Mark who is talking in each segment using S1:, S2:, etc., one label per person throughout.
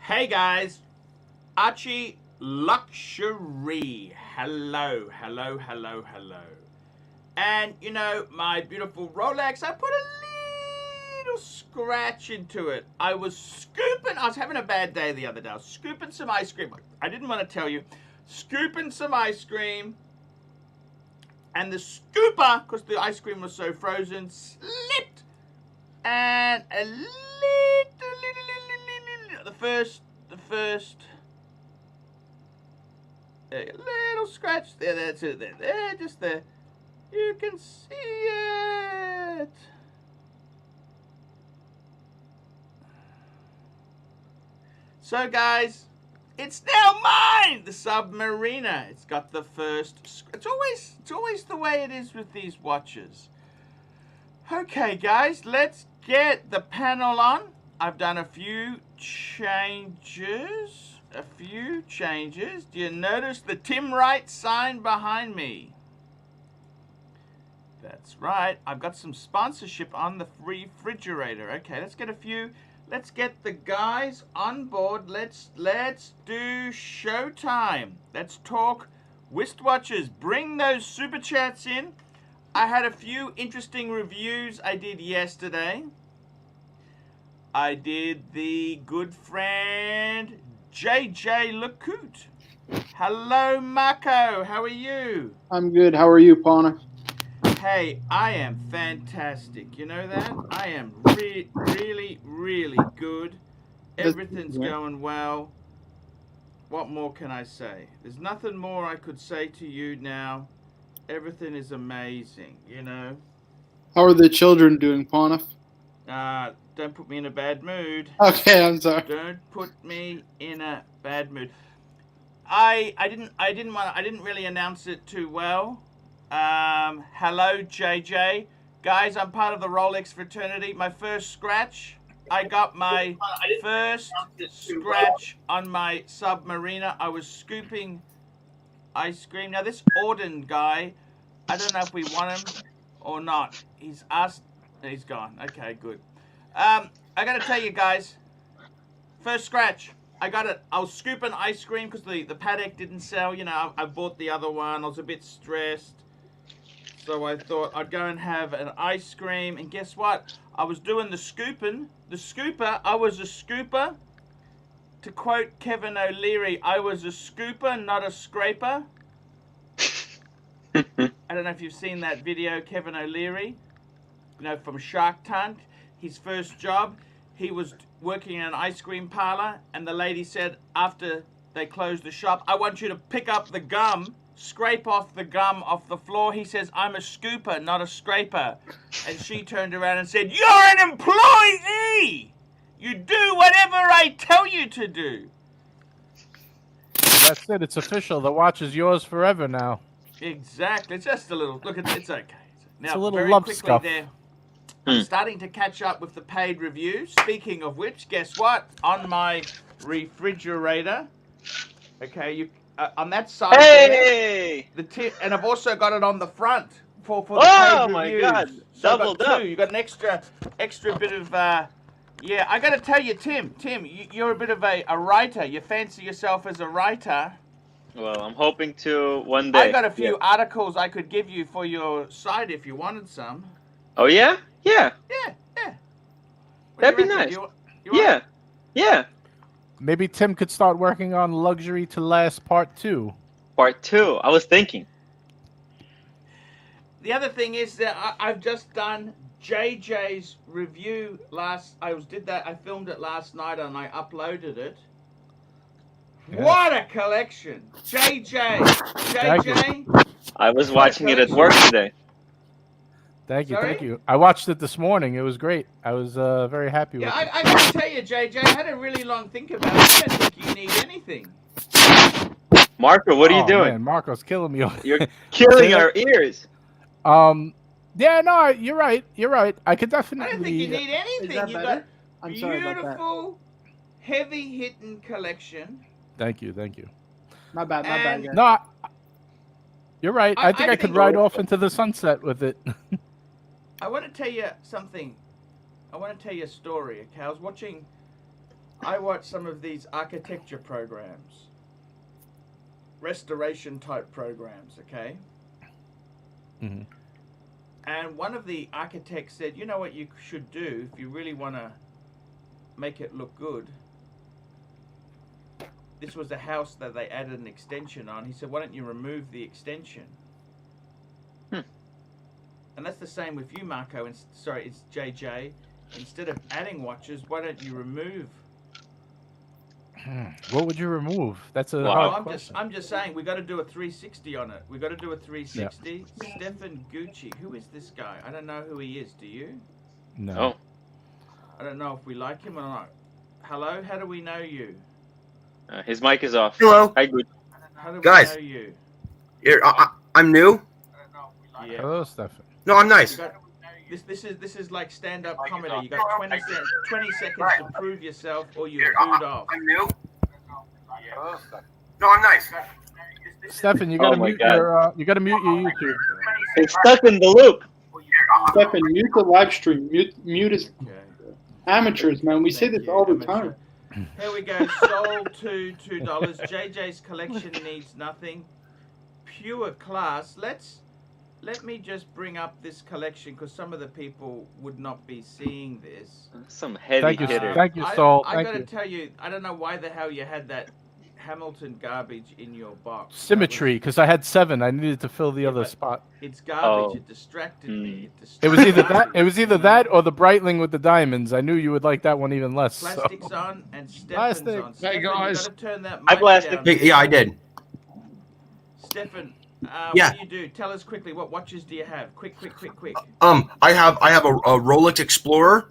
S1: Hey guys, Archie Luxury. Hello, hello, hello, hello. And you know, my beautiful Rolex, I put a little scratch into it. I was having a bad day the other day. I was scooping some ice cream. I didn't want to tell you. Scooping some ice cream. And the scooper, because the ice cream was so frozen, slipped. And a little, a little scratch there, that's it, there, just there. You can see it. So guys, it's now mine, the Submariner. It's got the first, it's always the way it is with these watches. Okay guys, let's get the panel on. I've done a few changes. Do you notice the Tim Wright sign behind me? That's right. I've got some sponsorship on the refrigerator. Okay, let's get the guys on board. Let's do showtime. Let's talk wristwatches. Bring those super chats in. I had a few interesting reviews I did yesterday. I did the good friend JJ Lecoute. Hello, Marco. How are you?
S2: I'm good. How are you, Pauna?
S1: Hey, I am fantastic. You know that? I am really, really good. Everything's going well. What more can I say? There's nothing more I could say to you now. Everything is amazing, you know.
S2: How are the children doing, Pauna?
S1: Don't put me in a bad mood.
S2: Okay, I'm sorry.
S1: Don't put me in a bad mood. I didn't really announce it too well. Hello, JJ. Guys, I'm part of the Rolex fraternity. My first scratch. I got my first scratch on my Submariner. I was scooping ice cream. Now, this Auden guy, I don't know if we want him or not. He's asked. He's gone. Okay, good. I gotta tell you guys, first scratch. I got it. I was scooping ice cream because the paddock didn't sell. You know, I bought the other one. I was a bit stressed. So I thought I'd go and have an ice cream. And guess what? I was doing the scooping. The scooper. I was a scooper. To quote Kevin O'Leary, I was a scooper, not a scraper. I don't know if you've seen that video, Kevin O'Leary. You know, from Shark Tank. His first job, he was working in an ice cream parlor, and the lady said after they closed the shop, I want you to pick up the gum, scrape off the gum off the floor. He says, I'm a scooper, not a scraper. And she turned around and said, you're an employee! You do whatever I tell you to do.
S3: That's it. It's official. The watch is yours forever now.
S1: Exactly. It's just a little, look, it's okay. Now,
S3: it's a little
S1: very
S3: love
S1: quickly
S3: stuff.
S1: there. I'm starting to catch up with the paid reviews. Speaking of which, guess what? On my refrigerator, okay, on that side
S4: hey!
S1: there, and I've also got it on the front for the
S4: oh
S1: paid
S4: my
S1: reviews.
S4: God!
S1: So
S4: Doubled
S1: I got two.
S4: up.
S1: You got an extra bit of. Yeah, I got to tell you, Tim, you're a bit of a writer. You fancy yourself as a writer.
S4: Well, I'm hoping to one day.
S1: I got a few articles I could give you for your site if you wanted some.
S4: Oh yeah? Yeah.
S1: Yeah.
S4: That'd be nice. Yeah.
S3: Maybe Tim could start working on Luxury to Last Part 2.
S4: Part 2. I was thinking.
S1: The other thing is that I've just done JJ's review I filmed it last night and I uploaded it. Yeah. What a collection! JJ.
S4: I was watching it at work today.
S3: Thank you,
S1: Sorry?
S3: thank you. I watched it this morning. It was great. I was very happy with it.
S1: I got to tell you, JJ, I had a really long think about it. I don't think you need anything.
S4: Marco, what are you doing?
S3: Man, Marco's killing me.
S4: You're killing our ears.
S3: Yeah, no, you're right. You're right. I could definitely.
S1: I don't think you need anything. You got
S2: I'm sorry about that.
S1: Beautiful, heavy-hitting collection.
S3: Thank you.
S2: My bad, guys.
S3: No, you're right. I think I could ride off into the sunset with it.
S1: I want to tell you something. I want to tell you a story. Okay, I was watching I watch some of these architecture programs, restoration type programs, okay?
S3: Mm-hmm.
S1: And one of the architects said, you know what you should do if you really want to make it look good? This was a house that they added an extension on. He said, why don't you remove the extension? And that's the same with you, Marco. Sorry, it's JJ. Instead of adding watches, why don't you remove?
S3: What would you remove? That's a
S4: Wow.
S3: hard question.
S1: I'm just saying we got to do a 360 on it. We got to do a 360. Yeah. Stefan Gucci. Who is this guy? I don't know who he is. Do you?
S3: No.
S4: Oh.
S1: I don't know if we like him or not. Hello. How do we know you?
S4: His mic is off.
S5: Hello.
S4: Hi, good.
S1: How do
S5: Guys.
S1: we know you?
S5: Here, I'm new.
S1: Yeah.
S3: Hello, Stefan.
S5: No, I'm nice.
S1: This is like stand-up comedy. You got 20 seconds to prove yourself, or you're booed off.
S5: I'm new. No, I'm nice.
S3: Stefan, you gotta mute your YouTube.
S4: He's stuck in the loop.
S2: Stefan, mute the live stream. Mute is amateurs, man. We say this all the time.
S1: Here we go. Sold to $2. JJ's collection needs nothing. Pure class. Let me just bring up this collection because some of the people would not be seeing this.
S4: Some heavy hitter.
S3: Thank you, Saul.
S1: I gotta tell you, I don't know why the hell you had that Hamilton garbage in your box.
S3: Symmetry, because I had 7. I needed to fill the other spot.
S1: It's garbage. It distracted me.
S3: It was either that. It was either that or the Breitling with the diamonds. I knew you would like that one even less.
S1: Plastic's
S3: so.
S1: on and Stefan's on.
S3: Hey
S1: Stefan,
S3: guys.
S1: you gotta turn that
S4: Hi,
S1: mic
S4: Plastic.
S1: down.
S5: Yeah, I did.
S1: Stefan,
S5: Yeah.
S1: what do you do? Tell us quickly. What watches do you have? Quick.
S5: I have a Rolex Explorer,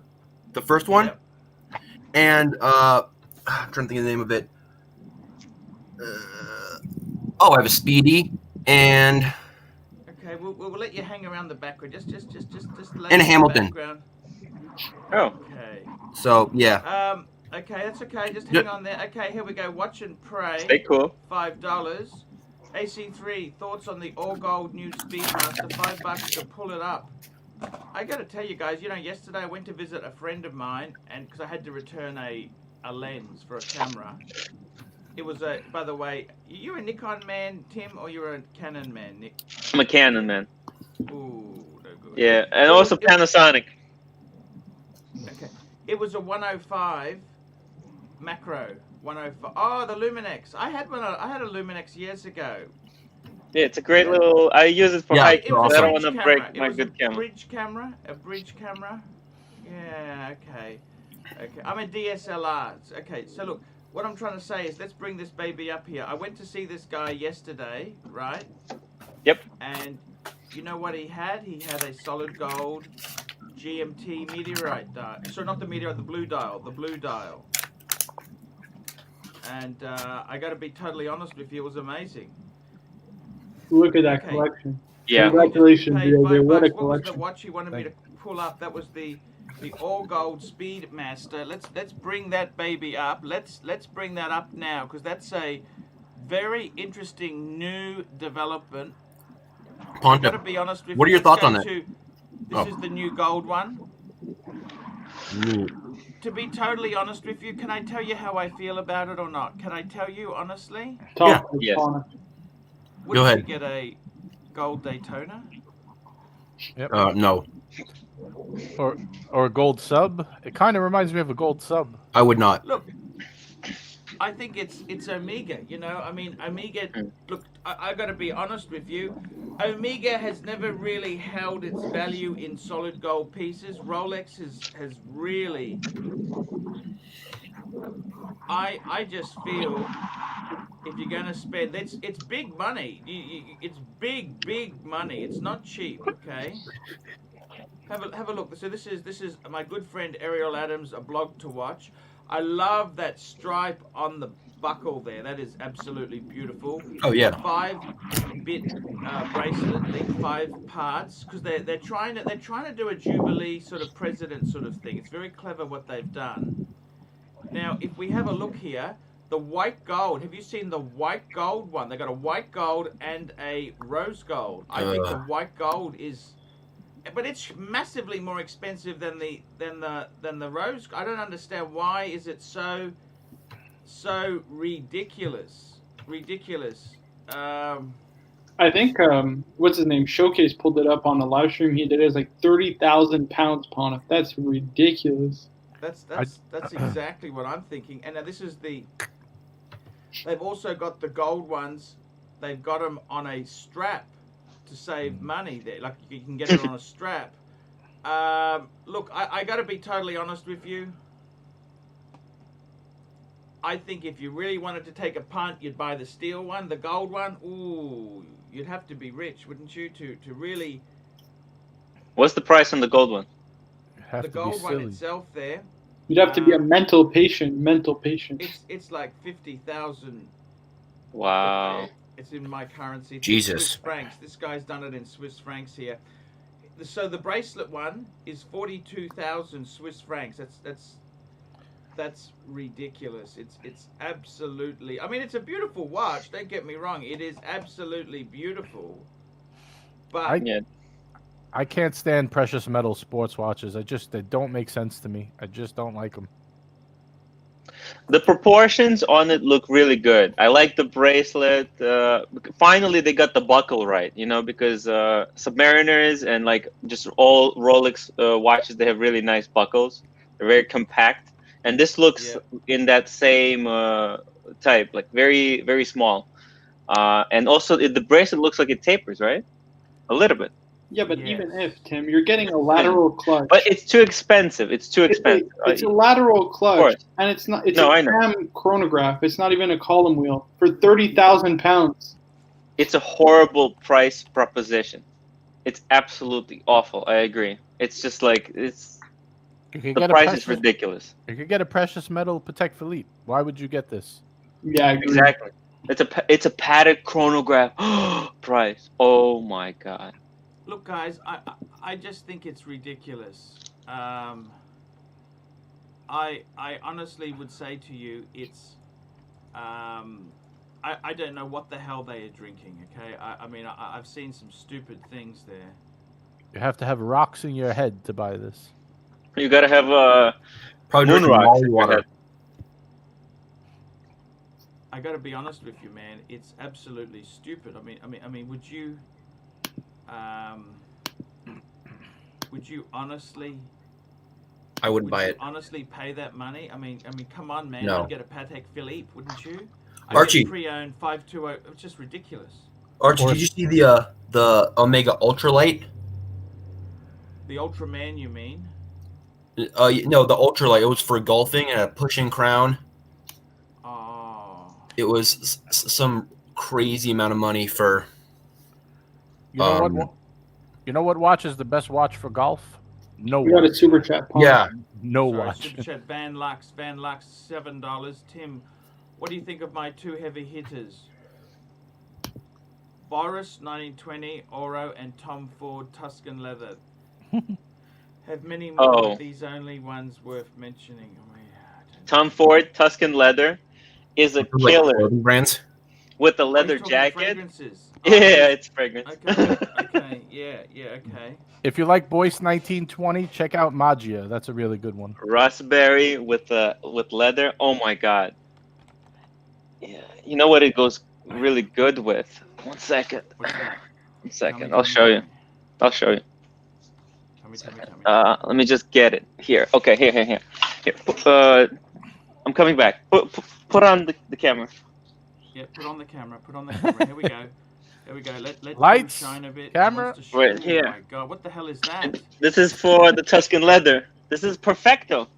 S5: the first one,
S1: Yep.
S5: and I'm trying to think of the name of it. I have a Speedy and
S1: Okay, we'll let you hang around the background. Just lay
S5: And a
S1: in the
S5: Hamilton.
S1: background.
S4: Oh.
S1: Okay.
S5: so yeah.
S1: Okay, that's okay. Just hang on there. Okay, here we go. Watch and pray.
S4: Stay cool.
S1: $5. AC3, thoughts on the all gold new Speedmaster, $5 to pull it up. I gotta tell you guys, yesterday I went to visit a friend of mine, and because I had to return a lens for a camera. It was by the way, you're a Nikon man, Tim, or you're a Canon man, Nick?
S4: I'm a Canon man.
S1: Ooh, no good.
S4: Yeah, and also Panasonic.
S1: Okay, it was a 105 macro. 105. Oh, the Luminex. I had a Luminex years ago.
S4: Yeah, it's a great little. I use it for hiking.
S1: It was
S4: I
S1: a
S4: don't want
S1: bridge
S4: to
S1: camera.
S4: break my good camera.
S1: A bridge camera. Yeah, okay. I'm a DSLR. Okay, so look, what I'm trying to say is let's bring this baby up here. I went to see this guy yesterday, right?
S4: Yep.
S1: And you know what he had? He had a solid gold GMT meteorite dial. So not the meteorite, the blue dial. And I got to be totally honest with you, it was amazing.
S2: Look at that collection.
S4: Yeah.
S2: Congratulations,
S1: Paid
S2: JJ.
S1: $5.
S2: What a
S1: What was the
S2: collection.
S1: watch you wanted me to pull up? That was the all gold Speedmaster. Let's bring that baby up. Let's bring that up now because that's a very interesting new development.
S5: Ponto.
S1: I've got to be honest with you.
S5: What are your thoughts on that?
S1: This is the new gold one.
S5: New.
S1: To be totally honest with you, can I tell you how I feel about it or not? Can I tell you honestly?
S2: Talk,
S4: Yes.
S2: Connor.
S1: Wouldn't
S5: ahead.
S1: you get a gold Daytona?
S3: Yep.
S5: No,
S3: Or a gold sub. It kind of reminds me of a gold sub.
S5: I would not.
S1: Look, I think it's Omega. Omega. Look, I got to be honest with you. Omega has never really held its value in solid gold pieces. Rolex has really. I just feel if you're going to spend, it's big money. It's big money. It's not cheap. Okay. Have a look. So this is my good friend Ariel Adams, a blog to watch. I love that stripe on the buckle there. That is absolutely beautiful.
S5: Oh yeah.
S1: 5-bit bracelet, link 5 parts, because they're trying to do a Jubilee sort of president sort of thing. It's very clever what they've done. Now, if we have a look here, the white gold. Have you seen the white gold one? They got a white gold and a rose gold. I think the white gold is but it's massively more expensive than the rose. I don't understand why is it so ridiculous.
S2: I think what's his name? Showcase pulled it up on a live stream he did. It was like 30,000 pounds upon it. That's ridiculous.
S1: That's exactly what I'm thinking. And now this is the. They've also got the gold ones. They've got them on a strap to save money. There, like you can get it on a strap. Look, I got to be totally honest with you. I think if you really wanted to take a punt, you'd buy the steel one, the gold one. Ooh, you'd have to be rich, wouldn't you, to really...
S4: What's the price on the gold one?
S1: The gold one itself there.
S2: You'd have to be a mental patient.
S1: It's like 50,000.
S4: Wow.
S1: It's in my currency.
S5: Jesus.
S1: Swiss francs. This guy's done it in Swiss francs here. So the bracelet one is 42,000 Swiss francs. That's ridiculous. It's absolutely... I mean, it's a beautiful watch. Don't get me wrong. It is absolutely beautiful. But...
S3: I can't stand precious metal sports watches. They don't make sense to me. I just don't like them.
S4: The proportions on it look really good. I like the bracelet. Finally, they got the buckle right, you know, because Submariners and like just all Rolex watches, they have really nice buckles. They're very compact. And this looks in that same type, like very, very small. And also the bracelet looks like it tapers, right? A little bit.
S2: Yeah, but even if, Tim, you're getting a lateral clutch.
S4: But it's too expensive. It's
S2: a lateral clutch, and it's not. It's a cam chronograph. It's not even a column wheel for 30,000 pounds.
S4: It's a horrible price proposition. It's absolutely awful. I agree. It's just like the price is ridiculous.
S3: You could get a precious metal Patek Philippe. Why would you get this?
S2: Yeah,
S4: exactly. It's a Patek chronograph price. Oh my god.
S1: Look, guys, I just think it's ridiculous. I honestly would say to you, it's I don't know what the hell they are drinking. Okay, I mean I've seen some stupid things there.
S3: You have to have rocks in your head to buy this.
S4: You gotta have
S5: probably
S4: moon rocks in your
S5: water.
S4: head.
S1: I gotta be honest with you, man. It's absolutely stupid. I mean, would you honestly?
S5: I wouldn't buy it.
S1: Honestly, pay that money? I mean, come on, man.
S5: No.
S1: I'd get a Patek Philippe, wouldn't you?
S5: Archie.
S1: Pre-owned 520. It's just ridiculous.
S5: Archie, did you see the Omega Ultralight?
S1: The Ultraman, you mean?
S5: No, the Ultralight. It was for golfing and a pushing crown.
S1: Oh.
S5: It was some crazy amount of money for.
S3: You know what watch is the best watch for golf? No.
S2: We got a super chat. Paul.
S5: Yeah.
S3: No
S1: Sorry,
S3: watch.
S1: Super chat. Van Lux, $7. Tim, what do you think of my two heavy hitters? Boris 1920 Oro and Tom Ford Tuscan leather. Have many more of these only ones worth mentioning. Oh, yeah,
S4: Tom Ford Tuscan leather is a killer.
S5: Like brands
S4: with the leather jacket.
S1: Fragrances?
S4: Yeah, it's fragrance.
S1: Okay. Yeah. Okay.
S3: If you like Boyce 1920, check out Magia. That's a really good one.
S4: Raspberry with leather. Oh my god. Yeah. You know what it goes really good with? One second.
S1: What's that?
S4: 1 second. I'll show you. Tell me. Let me just get it here. Okay, here. I'm coming back. Put on the camera.
S1: Yeah, put on the camera. Here we go. Let
S3: lights,
S1: shine a bit.
S4: camera. Right here.
S1: Oh my god, what the hell is that?
S4: This is for the Tuscan leather. This is Perfecto.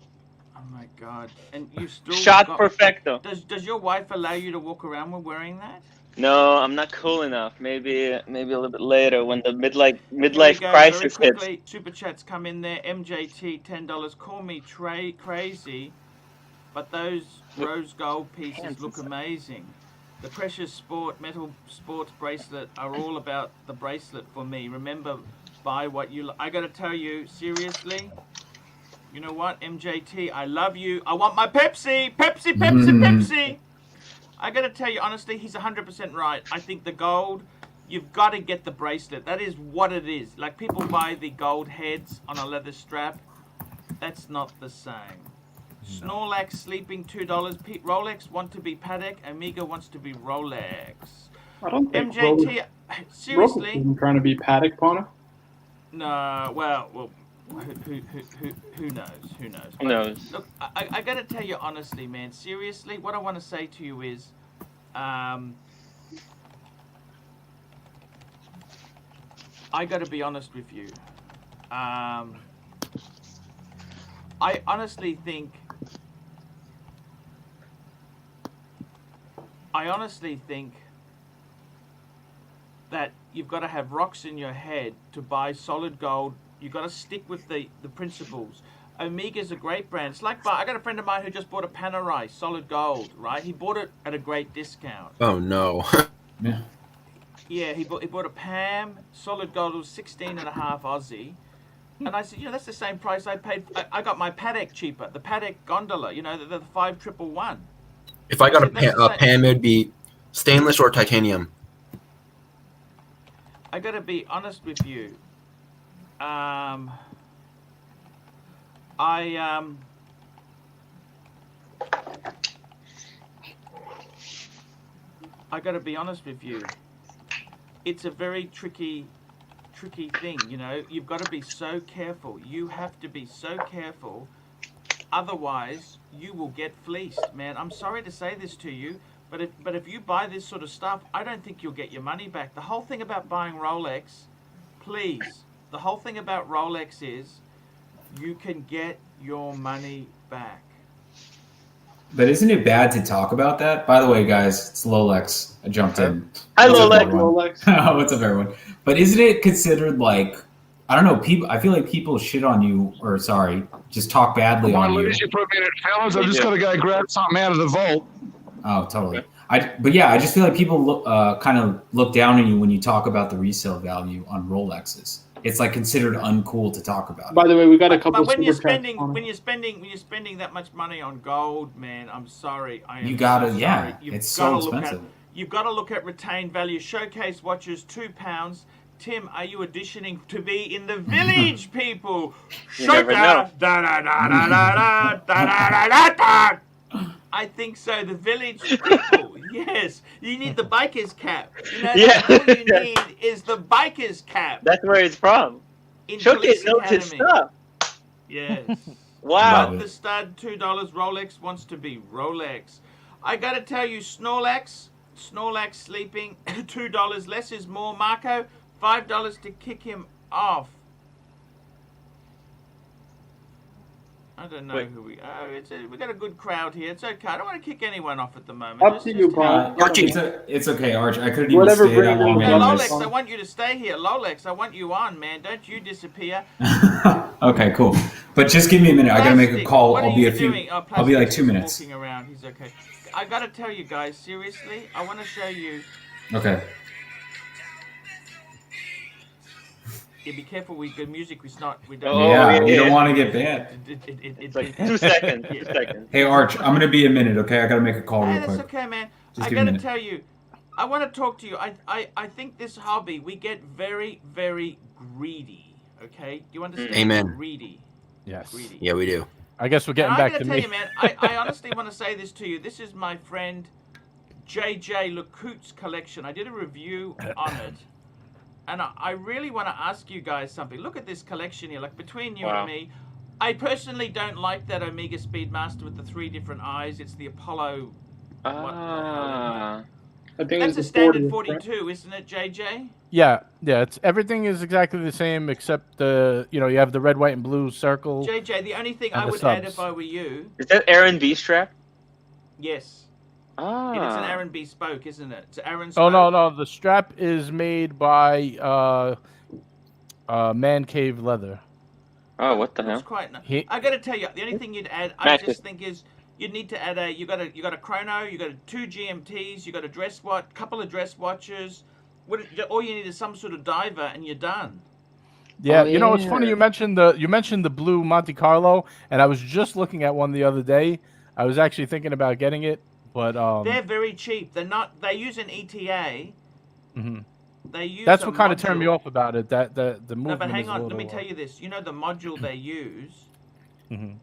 S1: Oh my god! And you still
S4: Perfecto.
S1: Does your wife allow you to walk around with wearing that?
S4: No, I'm not cool enough. Maybe a little bit later when the midlife crisis hits.
S1: Super chats come in there. MJT $10. Call me crazy, but those rose gold pieces look amazing. The precious metal sports bracelet are all about the bracelet for me. Remember, buy what you I gotta tell you, seriously, you know what, MJT, I love you. I want my Pepsi. Pepsi. I gotta tell you, honestly, he's 100% right. I think the gold You've got to get the bracelet. That is what it is. Like people buy the gold heads on a leather strap. That's not the same. Snorlax sleeping $2. Rolex want to be Patek. Omega wants to be Rolex.
S2: I don't think
S1: MJT. Seriously?
S2: Rolex trying to be Patek Pana.
S1: No. Well. Who knows? Who knows?
S4: Who knows?
S1: Look, I gotta tell you honestly, man. Seriously, what I want to say to you is, I gotta be honest with you. I honestly think that you've got to have rocks in your head to buy solid gold. You've got to stick with the principles. Omega's a great brand. It's like, I got a friend of mine who just bought a Panerai solid gold, right? He bought it at a great discount.
S5: Oh no.
S2: Yeah.
S1: Yeah, he bought a Pam solid gold. It was 16.5 Aussie. And I said, that's the same price I paid. I got my Patek cheaper, the Patek gondola, the 5111.
S5: If I got a Pam, it'd be stainless or titanium.
S1: I gotta be honest with you. I gotta be honest with you. It's a very tricky thing, You've got to be so careful. You have to be so careful. Otherwise, you will get fleeced, man. I'm sorry to say this to you, but if you buy this sort of stuff, I don't think you'll get your money back. The whole thing about buying Rolex, please, the whole thing about Rolex is you can get your money back.
S6: But isn't it bad to talk about that? By the way, guys, it's Rolex. I jumped in.
S4: Hi,
S6: What's up,
S4: Rolex.
S6: everyone? What's up, everyone? But isn't it considered like, I don't know, people? I feel like people shit on you, or just talk badly on you.
S7: You put me in it, fellas. I'm just gonna go grab something out of the vault.
S6: Oh, totally. But yeah, I just feel like people kind of look down on you when you talk about the resale value on Rolexes. It's like considered uncool to talk about.
S2: By the way, we got a couple.
S1: But when you're spending that much money on gold, man, I'm sorry.
S6: You gotta, it's so expensive.
S1: You've got to look at retained value. Showcase watches, £2. Tim, are you auditioning to be in the village, people?
S4: You never know.
S1: I think so. The village people. Yes. You need the biker's cap. All you need is the biker's cap.
S4: That's where it's from. Showcase knows his stuff.
S1: Yes.
S4: Wow.
S1: Love the stud, $2. Rolex wants to be Rolex. I got to tell you, Snorlax sleeping, $2. Less is more. Marco, $5 to kick him off. I don't know who we are. We got a good crowd here. It's okay. I don't want to kick anyone off at the moment.
S2: Up to you, Brian.
S5: Archie.
S6: It's okay, Arch. I couldn't even stay that long.
S1: Hey, Rolex, I want you to stay here. Rolex, I want you on, man. Don't you disappear.
S6: Okay, cool. But just give me a minute. I gotta make a call.
S1: What
S6: I'll
S1: are
S6: be
S1: you
S6: a few.
S1: doing? Oh,
S6: I'll be like 2
S1: Plastic's
S6: minutes.
S1: Walking around. He's okay. I gotta tell you guys, seriously, I want to show you.
S6: Okay.
S1: Yeah, be careful. The music. We don't.
S6: You don't want to get banned.
S4: It's like 2 seconds. 2 seconds.
S6: Hey, Arch, I'm gonna be a minute. Okay, I gotta make a call real
S1: That's
S6: quick.
S1: okay, man.
S6: Just
S1: I
S6: give me a
S1: gotta
S6: minute.
S1: tell you, I want to talk to you. I think this hobby, we get very, very greedy. Okay, do you understand?
S5: Amen.
S1: Greedy.
S3: Yes.
S1: Greedy.
S5: Yeah, we do.
S3: I guess we're getting
S1: And
S3: back
S1: I
S3: to
S1: gotta tell
S3: me.
S1: you, man, I honestly want to say this to you. This is my friend JJ Lecout's collection. I did a review on it. And I really want to ask you guys something. Look at this collection here, like between you and me. I personally don't like that Omega Speedmaster with the 3 different eyes. It's the Apollo.
S4: Ah.
S2: I think
S1: That's a
S2: it's
S1: standard
S2: 40,
S1: 42, isn't it, JJ?
S3: Yeah. It's everything is exactly the same except you have the red, white, and blue circle.
S1: JJ, the only thing
S3: And
S1: I
S3: the
S1: would add
S3: subs.
S1: if I were you,
S4: Is that Aaron V strap?
S1: yes,
S4: Ah.
S1: it is an Aaron B spoke, isn't it? It's Aaron
S3: Oh
S1: spoke.
S3: no, the strap is made by Man Cave Leather.
S4: Oh, what the
S1: Looks
S4: hell?
S1: quite nice.
S3: He-
S1: I got to tell you, the only thing you'd add, I
S4: Match
S1: just
S4: it.
S1: think is you need to add you got a chrono, you got 2 GMTs, you got a dress watch, couple of dress watches. All you need is some sort of diver, and you're done.
S3: Yeah,
S6: Oh,
S3: it's funny you mentioned the blue Monte Carlo, and I was just looking at one the other day. I was actually thinking about getting it, but
S1: They're very cheap. They're not. They use an ETA.
S3: mhm.
S1: They use.
S3: That's
S1: a
S3: what kind of turned me
S1: module.
S3: off about it. That the
S1: No,
S3: movement
S1: but hang
S3: is a
S1: on.
S3: little.
S1: Let me tell you this. You know the module they use.
S3: Mhm.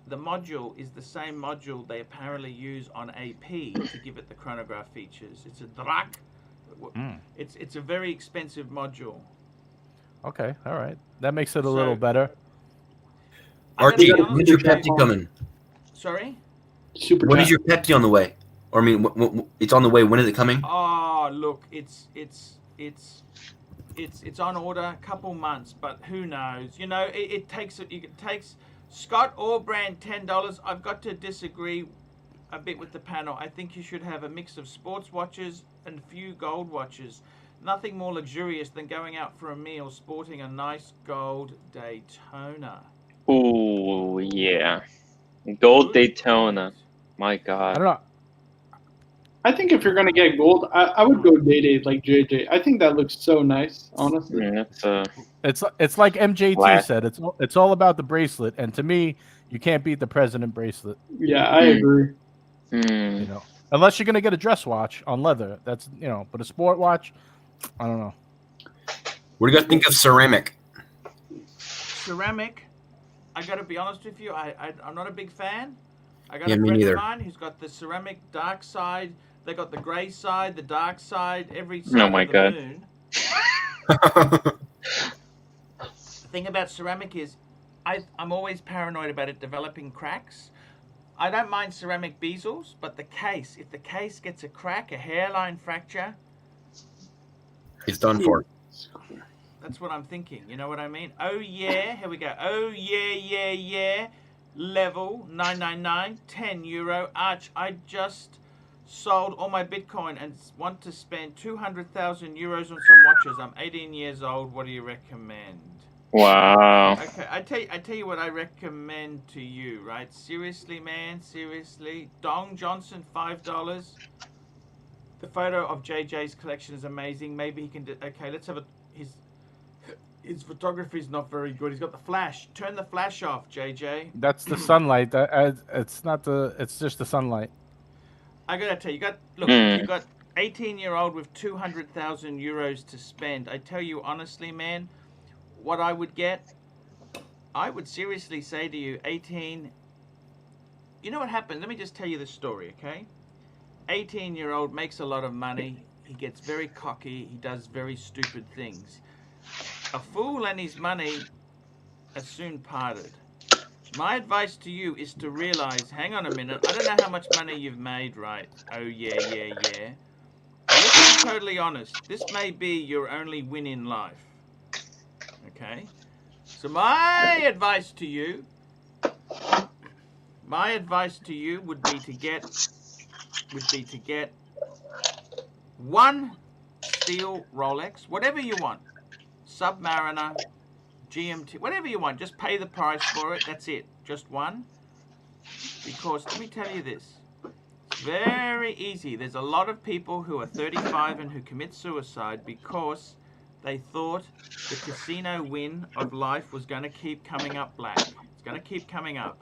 S1: The module is the same module they apparently use on AP to give it the chronograph features. It's a Drak.
S3: Mm.
S1: It's a very expensive module.
S3: Okay, all right. That makes it a
S1: So-
S3: little better.
S1: I gotta
S5: Archie,
S1: be honest
S5: when's your
S1: with you.
S5: Pepsi coming?
S1: Sorry.
S2: Super
S5: When
S2: chat.
S5: is your Pepsi on the way? Or I mean, it's on the way. When is it coming?
S1: Oh, look, it's on order, a couple months, but who knows? You know, it takes Scott Orbrand $10. I've got to disagree a bit with the panel. I think you should have a mix of sports watches and a few gold watches. Nothing more luxurious than going out for a meal sporting a nice gold Daytona.
S4: Ooh, yeah. Gold
S1: Good
S4: Daytona.
S1: point.
S4: My
S3: I
S4: God.
S3: don't know.
S2: I think if you're gonna get gold, I would go day like JJ. I think that looks so nice, honestly.
S4: That's
S3: It's like MJT
S4: Black.
S3: said. It's all about the bracelet, and to me, you can't beat the president bracelet.
S2: Yeah, I
S4: Hmm.
S2: agree.
S3: You know, unless you're gonna get a dress watch on leather. That's but a sport watch, I don't know.
S5: What do you guys think of ceramic?
S1: Ceramic, I gotta be honest with you, I'm not a big fan. I got
S5: Yeah,
S1: a
S5: me
S1: friend
S5: neither.
S1: of mine who's got the ceramic dark side. They got the grey side, the dark side, every
S4: Oh
S1: side
S4: my
S1: of the
S4: God.
S1: moon. The thing about ceramic is, I'm always paranoid about it developing cracks. I don't mind ceramic bezels, but if the case gets a crack, a hairline fracture,
S5: It's done for.
S1: that's what I'm thinking. You know what I mean? Oh yeah, here we go. Oh yeah. Level 999, €10. Arch, I just sold all my Bitcoin and want to spend 200,000 euros on some watches. I'm 18 years old. What do you recommend?
S4: Wow.
S1: Okay, I tell you what I recommend to you, right? Seriously, man, seriously. Dong Johnson, $5. The photo of JJ's collection is amazing. Maybe he can do. Okay, let's have his photography is not very good. He's got the flash. Turn the flash off, JJ.
S3: That's the sunlight. It's not the. It's just the sunlight.
S1: I gotta tell you, you got 18-year-old with 200,000 euros to spend. I tell you honestly, man, what I would get, I would seriously say to you, 18. You know what happened? Let me just tell you the story, okay? 18-year-old makes a lot of money. He gets very cocky. He does very stupid things. A fool and his money are soon parted. My advice to you is to realize, hang on a minute, I don't know how much money you've made, right? Oh, yeah. But let's be totally honest. This may be your only win in life. Okay? So my advice to you would be to get one steel Rolex, whatever you want. Submariner, GMT, whatever you want. Just pay the price for it. That's it. Just one. Because let me tell you this. It's very easy. There's a lot of people who are 35 and who commit suicide because they thought the casino win of life was going to keep coming up black. It's going to keep coming up.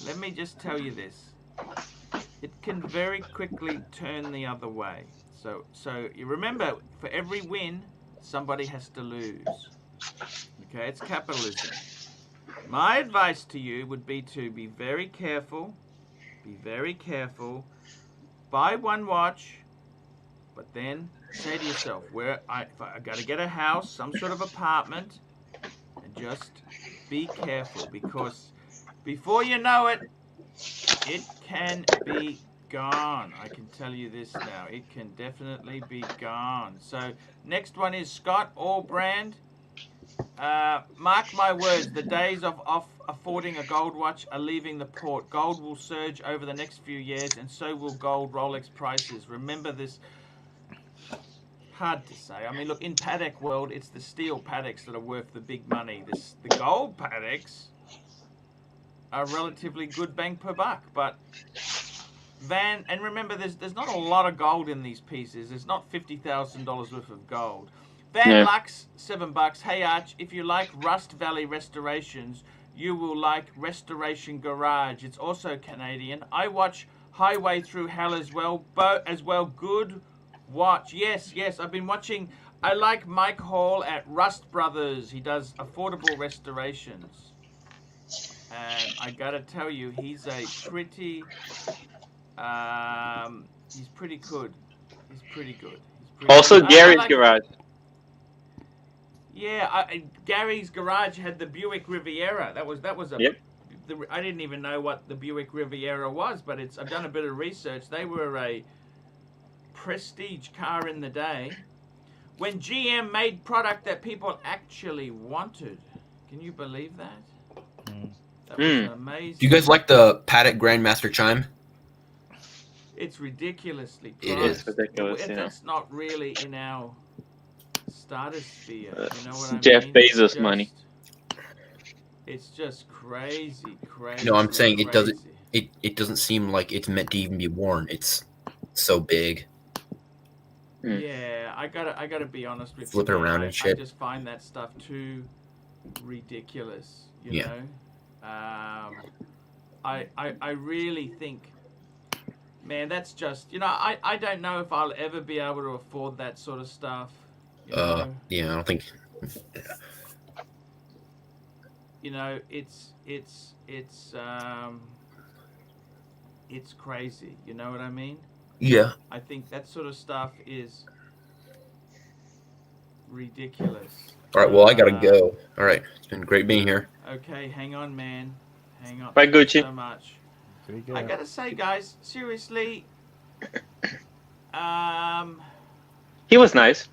S1: Let me just tell you this. It can very quickly turn the other way. So you remember, for every win, somebody has to lose. Okay, it's capitalism. My advice to you would be to be very careful. Be very careful. Buy one watch, but then say to yourself, I got to get a house, some sort of apartment, and just be careful, because before you know it, it can be gone. I can tell you this now. It can definitely be gone. So next one is Scott Orbrand. Mark my words, the days of affording a gold watch are leaving the port. Gold will surge over the next few years, and so will gold Rolex prices. Remember this. Hard to say. I mean, look, in Patek world, it's the steel Pateks that are worth the big money. The gold Pateks are relatively good bang per buck, but and remember, there's not a lot of gold in these pieces. There's not $50,000 worth of gold. Van Lux, $7. Hey Arch, if you like Rust Valley restorations, you will like Restoration Garage. It's also Canadian. I watch Highway Through Hell as well. Good watch. Yes. I've been watching I like Mike Hall at Rust Brothers. He does affordable restorations. And I gotta tell you, he's a pretty, he's pretty good. He's pretty good. He's pretty
S4: Also,
S1: good.
S4: Gary's
S1: like,
S4: garage.
S1: Yeah, Gary's garage had the Buick Riviera. That was a.
S4: Yep.
S1: I didn't even know what the Buick Riviera was, but I've done a bit of research. They were a prestige car in the day when GM made product that people actually wanted. Can you believe that? That was amazing.
S5: Do you guys like the Paddock Grandmaster chime?
S1: It's ridiculously priced.
S5: It is
S4: ridiculous, yeah.
S1: That's not really in our starter sphere. You know what I
S4: Jeff
S1: mean?
S4: Bezos money.
S1: It's just crazy.
S5: No, I'm saying it doesn't.
S1: crazy.
S5: It doesn't seem like it's meant to even be worn. It's so big.
S1: Yeah, I gotta be honest with
S5: Flip
S1: you.
S5: it around
S1: man.
S5: and shit.
S1: I just find that stuff too ridiculous. You
S5: Yeah.
S1: know, I really think, man, that's just, you know, I don't know if I'll ever be able to afford that sort of stuff. You know?
S5: Yeah, I don't think.
S1: You know, it's crazy. You know what I mean?
S5: Yeah.
S1: I think that sort of stuff is ridiculous.
S5: All right. Well, I gotta go. All right. It's been great being here.
S1: Okay, hang on, man. Hang on.
S4: Bye,
S1: Thank you
S4: Gucci.
S1: so much.
S3: Take
S1: I
S3: care.
S1: gotta say, guys, seriously,
S4: He was nice.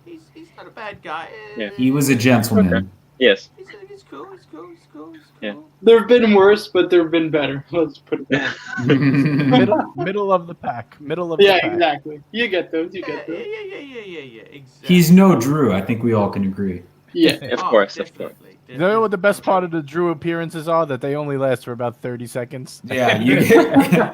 S1: he's not a bad guy.
S4: Yeah.
S6: He was a gentleman.
S4: Yes.
S1: He's cool. He's cool.
S4: Yeah.
S2: There have been worse, but there have been better. Let's put it that way.
S3: middle of the pack. Middle of the
S2: Yeah,
S3: pack.
S2: exactly. You get those. You
S1: Yeah,
S2: get those.
S1: yeah. Exactly.
S6: He's no Drew. I think we all can agree.
S2: Yeah.
S4: Of course.
S1: Definitely.
S3: You know what the best part of the Drew appearances are? That they only last for about 30 seconds.
S6: Yeah,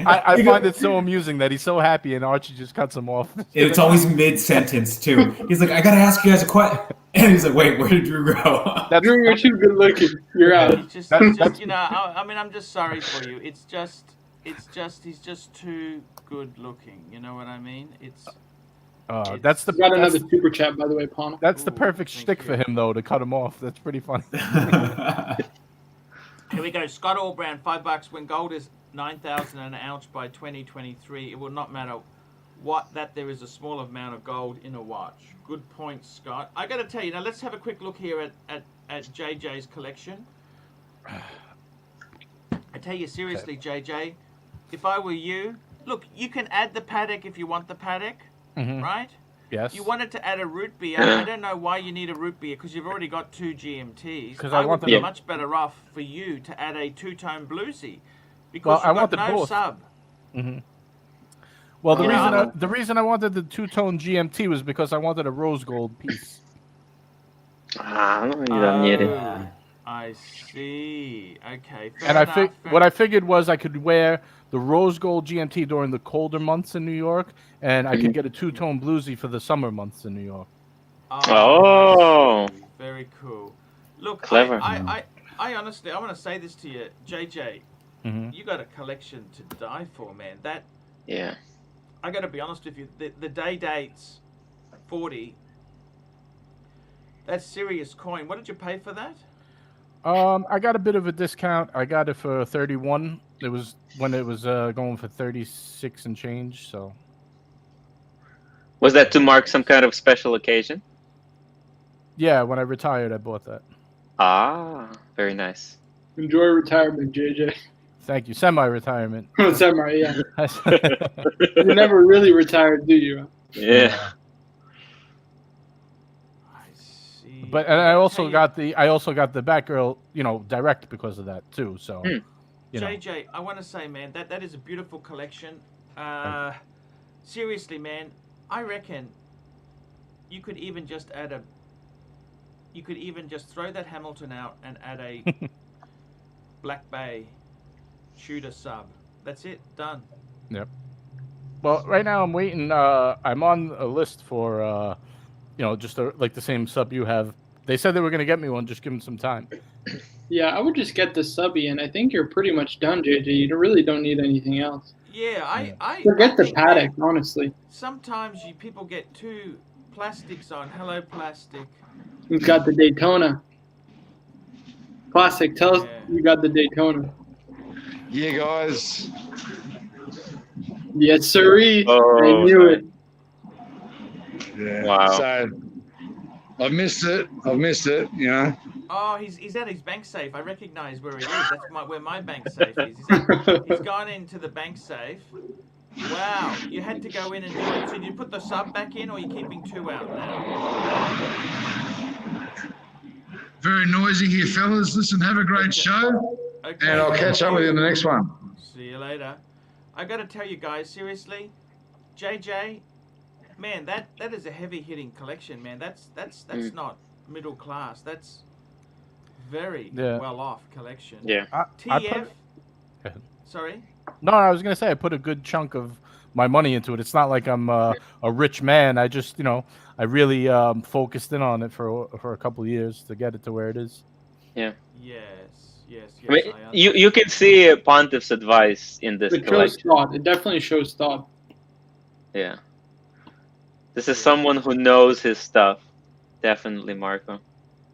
S3: I find it so amusing that he's so happy and Archie just cuts him off.
S6: It's always mid-sentence, too. He's like, I gotta ask you guys a question. And he's like, wait, where did Drew go?
S2: Drew, you're too good looking. You're out.
S1: He's just you know, I mean, I'm just sorry for you. It's just, he's just too good looking. You know what I mean?
S3: That's the
S2: Got another super chat, by the way, Paul.
S3: That's the
S1: Ooh,
S3: perfect
S1: thank
S3: shtick
S1: you.
S3: for him, though, to cut him off. That's pretty funny.
S1: Here we go. Scott Allbrand, $5. When gold is 9,000 an ounce by 2023, it will not matter that there is a small amount of gold in a watch. Good point, Scott. I got to tell you, now let's have a quick look here at JJ's collection. I tell you seriously, JJ, if I were you, look, you can add the paddock if you want the paddock, right?
S3: Yes.
S1: You wanted to add a root beer. I don't know why you need a root beer because you've already got 2 GMTs.
S3: 'Cause
S1: I
S3: I
S1: would
S3: wanted
S1: be
S3: to-
S1: much better off for you to add a 2-tone bluesy because
S3: I
S1: you've got
S3: wanted
S1: no
S3: both.
S1: sub.
S3: Well, the
S1: Yeah.
S3: reason I wanted the 2-tone GMT was because I wanted a rose gold piece.
S1: Oh, I see. Okay. Fair
S3: And
S1: enough,
S3: what I figured was I could wear the rose gold GMT during the colder months in New York, and I could get a 2-tone bluesy for the summer months in New York.
S4: Oh.
S1: I see. Very cool. Look,
S4: Clever.
S1: I honestly, I want to say this to you, JJ.
S3: Mhm.
S1: You got a collection to die for, man.
S4: Yeah.
S1: I got to be honest with you. The day dates 40. That's serious coin. What did you pay for that?
S3: I got a bit of a discount. I got it for 31. It was when it was going for 36 and change. So
S4: Was that to mark some kind of special occasion?
S3: yeah, when I retired, I bought that.
S4: Ah, very nice.
S2: Enjoy retirement, JJ.
S3: Thank you. Semi-retirement.
S2: Samurai, yeah. You never really retired, do you?
S4: Yeah.
S1: I see.
S3: But and I also
S1: Tell you-
S3: got the Batgirl, direct because of that too. So,
S1: JJ, I want to say, man, that is a beautiful collection. Seriously, man, I reckon you could even just throw that Hamilton out and add a Black Bay shooter sub. That's it, done.
S3: Yep. Well, right now I'm waiting. I'm on a list for, just like the same sub you have. They said they were gonna get me one. Just give them some time.
S2: Yeah, I would just get the subby, and I think you're pretty much done, JJ. You really don't need anything else.
S1: Yeah, I
S2: Forget the
S1: think
S2: paddock, honestly.
S1: sometimes people get too Plastic's on. Hello, Plastic.
S2: He's got the Daytona. Classic. Tell us
S1: Yeah.
S2: you got the Daytona.
S7: Yeah, guys.
S2: Yes, sirree.
S4: Oh,
S2: I knew
S4: nice.
S2: it.
S7: Yeah.
S4: Wow.
S7: So I've missed it. You know.
S1: Oh, he's at his bank safe. I recognize where he is. That's where my bank safe is. He's gone into the bank safe. Wow, you had to go in and do it. So did you put the sub back in, or are you keeping 2 out now?
S7: Very noisy here, fellas. Listen, have a great show,
S1: Okay.
S7: and I'll catch up with you in the next one.
S1: See you later. I got to tell you guys, seriously, JJ, man, that is a heavy hitting collection, man. That's not middle class. That's very well off collection.
S4: Yeah.
S1: TF. Sorry.
S3: No, I was gonna say I put a good chunk of my money into it. It's not like I'm a rich man. I just, I really focused in on it for a couple of years to get it to where it is.
S4: Yeah.
S1: Yes.
S4: I mean, you can see Pontiff's advice in this
S2: It shows
S4: collection.
S2: thought. It definitely shows thought.
S4: Yeah. This is someone who knows his stuff. Definitely, Marco.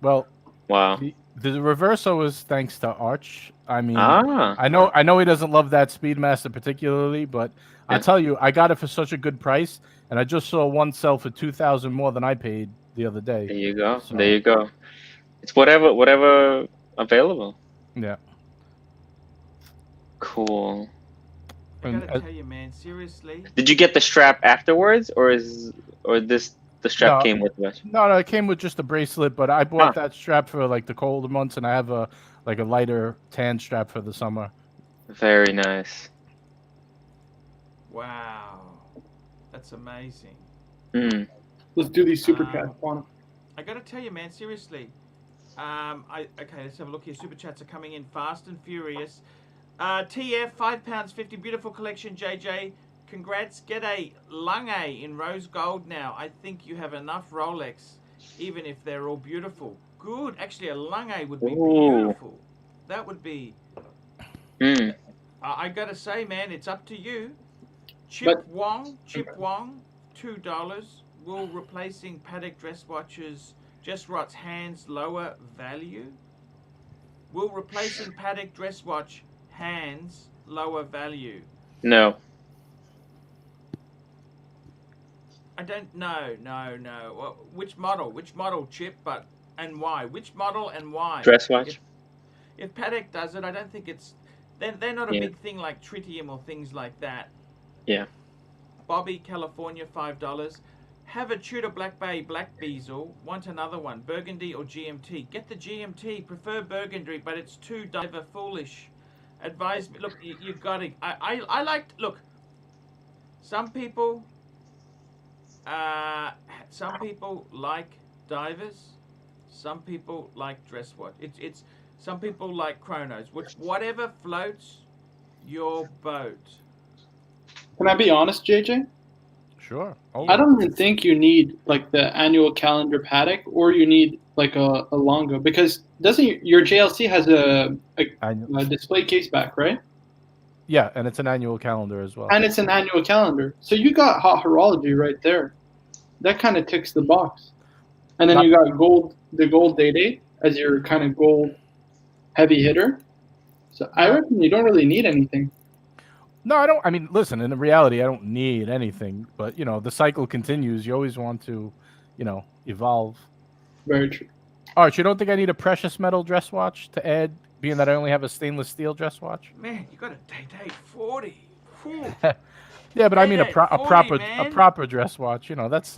S3: Well,
S4: Wow.
S3: the reverso is thanks to Arch. I mean,
S4: Ah.
S3: I know he doesn't love that Speedmaster particularly, but I tell you, I got it for such a good price, and I just saw one sell for $2,000 more than I paid the other day.
S4: There you go.
S3: So-
S4: There you go. It's whatever available.
S3: Yeah.
S4: Cool.
S1: I gotta tell you, man, seriously.
S4: Did you get the strap afterwards, or the strap
S3: No.
S4: came with it?
S3: No, it came with just a bracelet, but I bought that strap for like the colder months, and I have a lighter tan strap for the summer.
S4: Very nice.
S1: Wow, that's amazing.
S4: Mm.
S2: Let's do these super chats on him.
S1: I gotta tell you, man, seriously. Okay, let's have a look here. Super chats are coming in fast and furious. TF, £5.50, beautiful collection, JJ. Congrats. Get a Lange in rose gold now. I think you have enough Rolex, even if they're all beautiful. Good. Actually, a Lange would be beautiful. That would be.
S4: Mm.
S1: I gotta say, man, it's up to you. Chip Wong, $2. Will replacing Patek dress watches just rots hands lower value? Will replacing Patek dress watch hands lower value?
S4: No.
S1: I don't know. No. Well, which model, Chip? And why? Which model and why?
S4: Dress watch.
S1: If Patek does it, I don't think it's. They're not a big thing like tritium or things like that.
S4: Yeah.
S1: Bobby, California, $5. Have a Tudor Black Bay Black Bezel. Want another one? Burgundy or GMT? Get the GMT. Prefer Burgundy, but it's too diver foolish. Advise me. Look, you got to. I like. Look. Some people like divers. Some people like dress watch. It's. Some people like chronos. Whatever floats your boat.
S2: Can I be honest, JJ?
S3: Sure.
S2: I don't even think you need like the annual calendar Patek, or you need like a Longo, because doesn't your JLC has a display case back, right?
S3: Yeah, and it's an annual calendar as well.
S2: And it's an annual calendar, so you got hot horology right there. That kind of ticks the box. And then you got the gold date as your kind of gold heavy hitter. So I reckon you don't really need anything.
S3: No, I don't. I mean, listen, in reality, I don't need anything. But, the cycle continues. You always want to, evolve.
S2: Very true.
S3: Arch, you don't think I need a precious metal dress watch to add, being that I only have a stainless steel dress watch?
S1: Man, you got a Day 40.
S3: Yeah, but I mean a
S1: man.
S3: proper dress watch. That's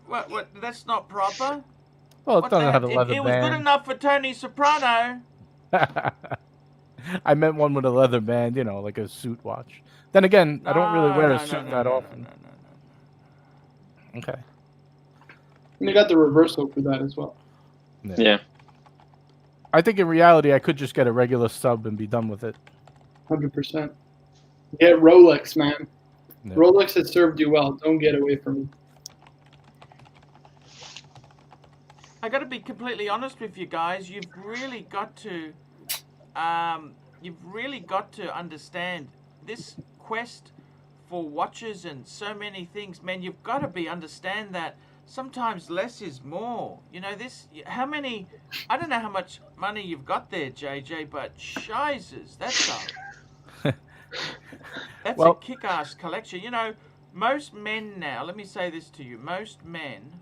S1: What? That's not proper.
S3: well, it doesn't have a leather
S1: It was good
S3: band.
S1: enough for Tony Soprano.
S3: I meant one with a leather band, like a suit watch. Then again, I don't really wear a suit that often. Okay.
S2: And you got the reversal for that as well.
S4: Yeah.
S3: I think in reality, I could just get a regular sub and be done with it.
S2: 100%. Get Rolex, man.
S3: Yeah.
S2: Rolex has served you well. Don't get away from it.
S1: I got to be completely honest with you guys. You've really got to understand this quest for watches and so many things. Man, you've got to understand that sometimes less is more. You know, how many, I don't know how much money you've got there, JJ, but shizes, that's
S3: Well-
S1: a kick-ass collection. You know, most men now, let me say this to you, most men,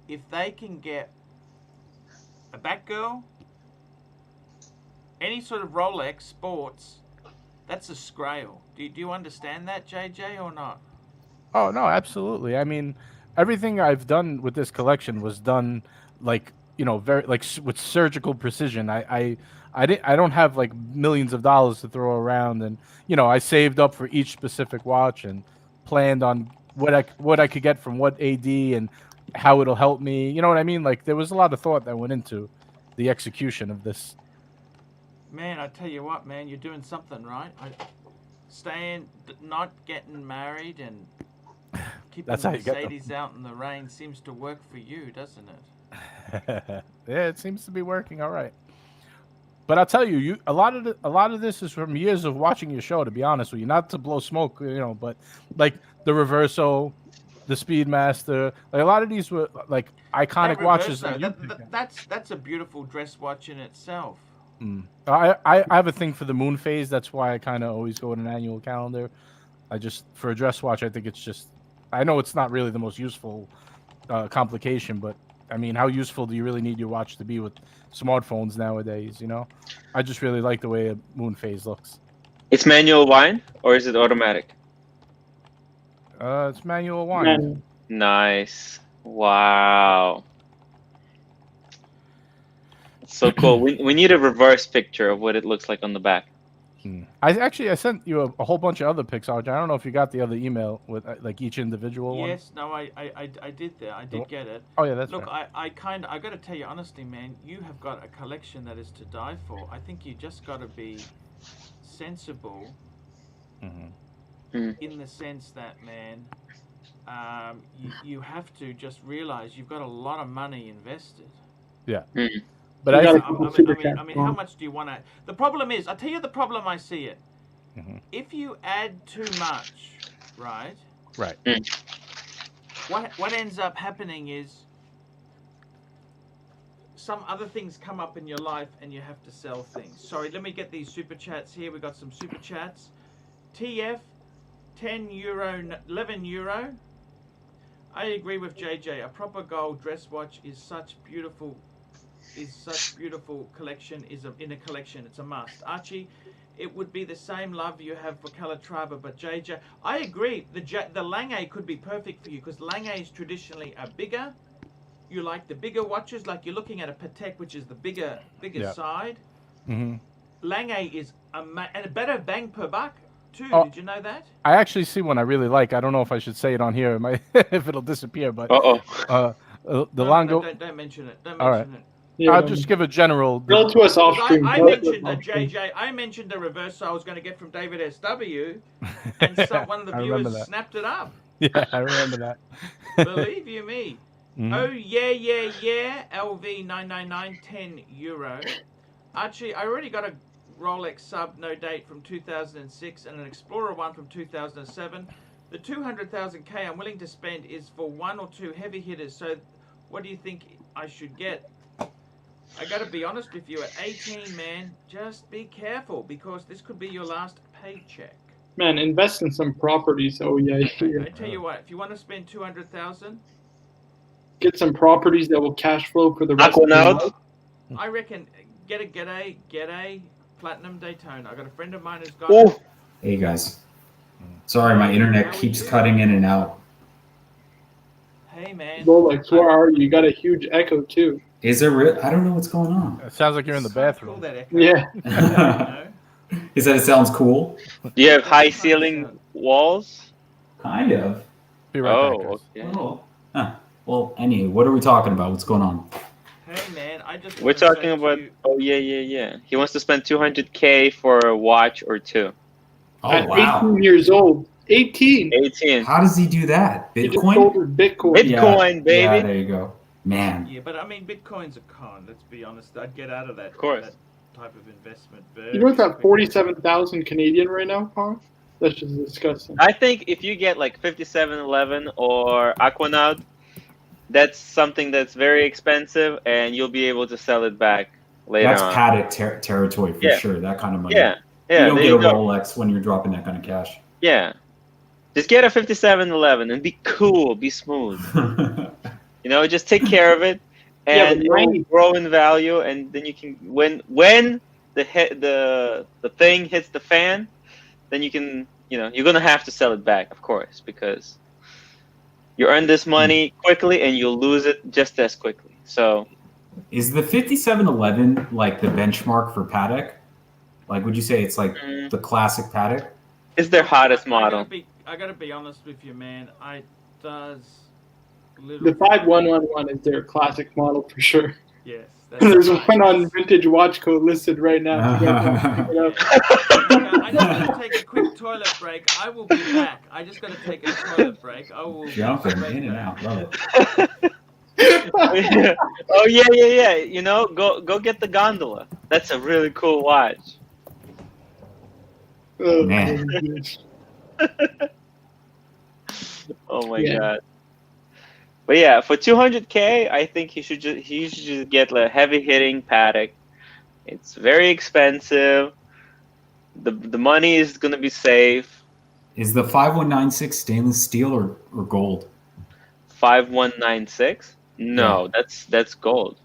S1: if they can get a Batgirl, any sort of Rolex sports, that's a scrail. Do you understand that, JJ, or not?
S3: Oh no, absolutely. I mean, everything I've done with this collection was done like, you know, very like with surgical precision. I don't have like millions of dollars to throw around, and you know, I saved up for each specific watch and planned on what I could get from what AD and how it'll help me. You know what I mean? Like there was a lot of thought that went into the execution of this.
S1: Man, I tell you what, man, you're doing something right. Not getting married and keeping
S3: That's
S1: the
S3: how you get them.
S1: Mercedes out in the rain seems to work for you, doesn't it?
S3: Yeah, it seems to be working all right. But I'll tell you, a lot of this is from years of watching your show. To be honest with you, not to blow smoke, you know, but like the Reverso, the Speedmaster, like a lot of these were like iconic
S1: That
S3: watches.
S1: Reverso, that's a beautiful dress watch in itself.
S3: I have a thing for the moon phase. That's why I kind of always go in an annual calendar. For a dress watch, I think it's just, I know it's not really the most useful complication, but I mean, how useful do you really need your watch to be with smartphones nowadays? You know, I just really like the way a moon phase looks.
S4: It's manual wind or is it automatic?
S3: It's manual wind.
S2: Man,
S4: Nice. Wow. So cool. We need a reverse picture of what it looks like on the back.
S3: I sent you a whole bunch of other pics, Archie. I don't know if you got the other email with like each individual one.
S1: Yes, no, I did that. I did get it.
S3: Oh yeah, that's
S1: Look,
S3: right.
S1: I got to tell you honestly, man, you have got a collection that is to die for. I think you just got to be sensible in the sense that, man, you have to just realize you've got a lot of money invested.
S3: Yeah.
S2: But
S3: But
S1: I mean, how much do you want to? The problem is, I'll tell you the problem I see it. If you add too much, right?
S3: Right.
S1: What ends up happening is some other things come up in your life and you have to sell things. Sorry, let me get these super chats here. We got some super chats. TF, €10, €11. I agree with JJ. A proper gold dress watch is such beautiful collection in a collection. It's a must. Archie, it would be the same love you have for Calatrava, but JJ, I agree. The Lange could be perfect for you because Langes traditionally are bigger. You like the bigger watches, like you're looking at a Patek, which is the bigger side. Lange is and a better bang per buck too.
S3: Oh.
S1: Did you know that?
S3: I actually see one I really like. I don't know if I should say it on here, if it'll disappear. But the Lange.
S1: Don't mention it. Don't mention
S3: All right.
S1: it.
S2: yeah,
S3: I'll just give a general.
S2: Bill to us off stream.
S1: I mentioned the JJ. I mentioned the reverse I was going to get from David SW, and one of the
S3: I remember
S1: viewers
S3: that.
S1: snapped it up.
S3: Yeah, I remember that.
S1: Believe you me. Oh yeah. LV 999, €10. Archie, I already got a Rolex Sub no date from 2006 and an Explorer one from 2007. The 200,000 K I'm willing to spend is for one or two heavy hitters. So, what do you think I should get? I got to be honest with you. At 18, man, just be careful because this could be your last paycheck.
S2: Man, invest in some properties. Oh yeah.
S1: I tell you what, if you want to spend 200,000,
S2: Get some properties that will cash flow for the rest of the life.
S1: I reckon get a platinum Daytona. I got a friend of mine who's got.
S6: Oh. Hey guys, sorry, my internet keeps cutting in and out.
S1: Hey man.
S2: Rolex, where are you? You got a huge echo too.
S6: Is there? I don't know what's going on.
S3: It sounds like you're in the
S1: So
S3: bathroom.
S1: cool, that echo,
S2: Yeah.
S1: you know?
S6: Is that it sounds cool?
S4: Do you have high ceiling walls?
S6: Kind of.
S3: Be right back, guys.
S4: Okay.
S6: Oh. Huh. Well, anyway, what are we talking about? What's going on?
S1: Hey man, I just.
S4: We're
S1: wanna say
S4: talking
S1: to
S4: about.
S1: you-
S4: Oh yeah. He wants to spend 200K for a watch or two.
S6: Oh
S2: At
S6: wow.
S2: 18 years old. 18.
S4: 18.
S6: How does he do that?
S2: He just
S6: Bitcoin?
S2: sold his Bitcoin.
S4: Bitcoin, baby.
S6: Yeah, there you go. Man.
S1: Yeah, but I mean, Bitcoin's a con. Let's be honest. I'd get out of that.
S4: Of course.
S1: That type of investment.
S2: You know it's at 47,000 Canadian right now, Paul? That's just disgusting.
S4: I think if you get like 5711 or Aquanaut, that's something that's very expensive, and you'll be able to sell it back later
S6: That's
S4: on.
S6: padded territory for
S4: Yeah.
S6: sure. That kind of money.
S4: Yeah,
S6: You
S4: yeah.
S6: don't
S4: There
S6: get
S4: you
S6: a
S4: go.
S6: Rolex when you're dropping that kind of cash.
S4: Yeah, just get a 5711 and be cool, be smooth. You know, just take care of it,
S2: Yeah,
S4: and
S2: but
S4: it'll
S2: 90
S4: grow in value, and then you can when the thing hits the fan, then you can, you know, you're gonna have to sell it back, of course, because you earn this money quickly and you'll lose it just as quickly. So
S6: Is the 5711 like the benchmark for paddock? Like, would you say it's like the classic paddock?
S4: it's their hottest
S1: I
S4: model.
S1: gotta be honest with you, man.
S2: The 5111 is their classic model for sure.
S1: Yes.
S2: There's one on Vintage Watch Co. listed right now. You guys wanna pick it up.
S1: I just gotta take a quick toilet break. I will be back. I just gotta take a toilet break. I will
S6: Jumping
S1: be right
S6: in and
S1: back.
S6: out. Love it.
S4: Oh yeah. You know, go get the gondola. That's a really cool watch.
S2: Oh,
S6: Man.
S2: goodness.
S4: Oh my
S2: Yeah.
S4: god. But yeah, for 200K, I think he should just get a heavy hitting paddock. It's very expensive. The money is gonna be safe.
S6: Is the 5196 stainless steel or gold?
S4: 5196? No, that's gold.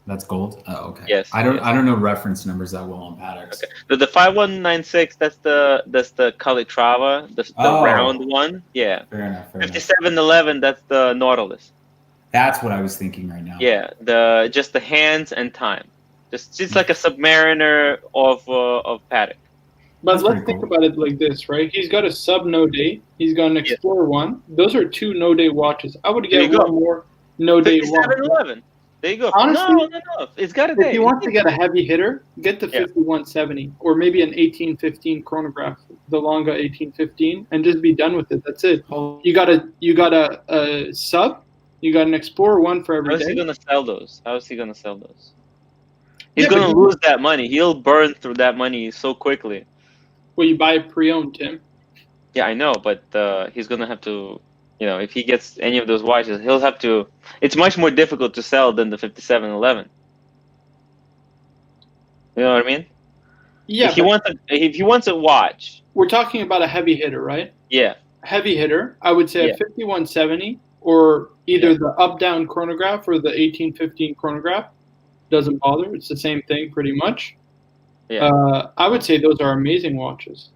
S6: That's gold. Oh, okay.
S4: Yes,
S6: I don't
S4: yes.
S6: know reference numbers that well on paddocks.
S4: Okay. The 5196, that's the Calatrava, the round one. Yeah.
S6: Fair enough.
S4: 5711, that's the Nautilus.
S6: That's what I was thinking right now.
S4: Yeah, just the hands and time. Just like a Submariner of paddock.
S2: But
S6: That's
S2: let's
S6: pretty
S2: think
S6: cool.
S2: about it like this, right? He's got a sub no date. He's got an Explorer 1. Those are 2 no date watches. I would
S4: There
S2: get
S4: you go.
S2: one more no date watch.
S4: 5711. There you go.
S2: Honestly,
S4: no. It's got a
S2: If
S4: date.
S2: you want to get a heavy hitter, get the
S4: Yeah.
S2: 5170 or maybe an 1815 chronograph, the Lange 1815, and just be done with it. That's it. You got a sub. You got an Explorer 1 for every
S4: How is he
S2: day.
S4: gonna sell those? He's
S2: Yeah,
S4: gonna
S2: but
S4: lose that money. He'll burn through that money so quickly.
S2: Well, you buy it pre-owned, Tim.
S4: Yeah, I know, but he's gonna have to, you know, if he gets any of those watches, he'll have to. It's much more difficult to sell than the 5711. You know what I mean?
S2: Yeah,
S4: If he wants a watch,
S2: we're talking about a heavy hitter, right?
S4: yeah,
S2: Heavy hitter, I would say
S4: Yeah.
S2: a 5170 or either the up-down chronograph or the 1815 chronograph. Doesn't bother. It's the same thing pretty much.
S4: yeah.
S2: I would say those are amazing watches.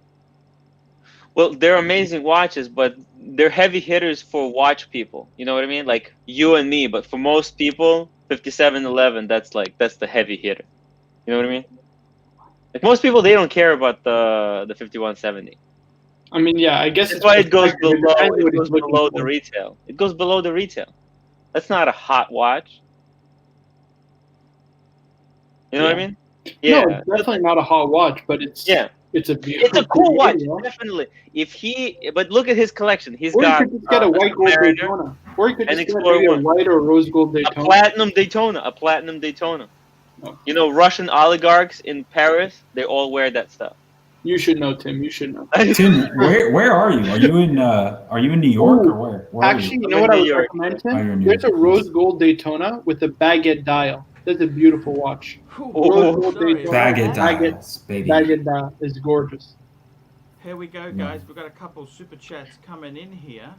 S4: Well, they're amazing watches, but they're heavy hitters for watch people. You know what I mean? Like you and me. But for most people, 5711, that's the heavy hitter. You know what I mean? Like most people, they don't care about the 5170.
S2: I mean, yeah, I guess
S4: That's why it goes below.
S2: depends
S4: It
S2: what he's
S4: goes
S2: looking
S4: below
S2: for.
S4: the retail. It goes below the retail. That's not a hot watch. You know what I mean? Yeah.
S2: No, it's definitely not a hot watch, but it's
S4: Yeah.
S2: it's a beautiful.
S4: It's a cool watch,
S2: video.
S4: definitely. But look at his collection. He's
S2: Or you
S4: got
S2: could just get a white gold
S4: Submariner,
S2: Daytona. Or you could
S4: an
S2: just get
S4: Explorer
S2: maybe a
S4: 1.
S2: white or rose gold
S4: a
S2: Daytona.
S4: platinum Daytona.
S2: Oh.
S4: You know, Russian oligarchs in Paris, they all wear that stuff.
S2: You should know, Tim. You should know.
S6: Tim, where are you? Are you in New York or where? Where
S2: Actually,
S6: are
S2: you
S6: you?
S2: know
S4: I'm
S2: what
S4: in
S2: I
S4: New
S2: would
S4: York.
S2: recommend,
S6: Oh, you're in
S2: Tim?
S6: New
S2: There's a
S6: York.
S2: rose gold Daytona with a baguette dial. That's a beautiful watch.
S1: Oh,
S2: Rose gold
S1: sorry
S2: Daytona.
S1: about
S6: Baguette
S1: that.
S6: dials, baby.
S2: Baguette dial is gorgeous.
S1: Here we go, guys. We've got a couple super chats coming in here.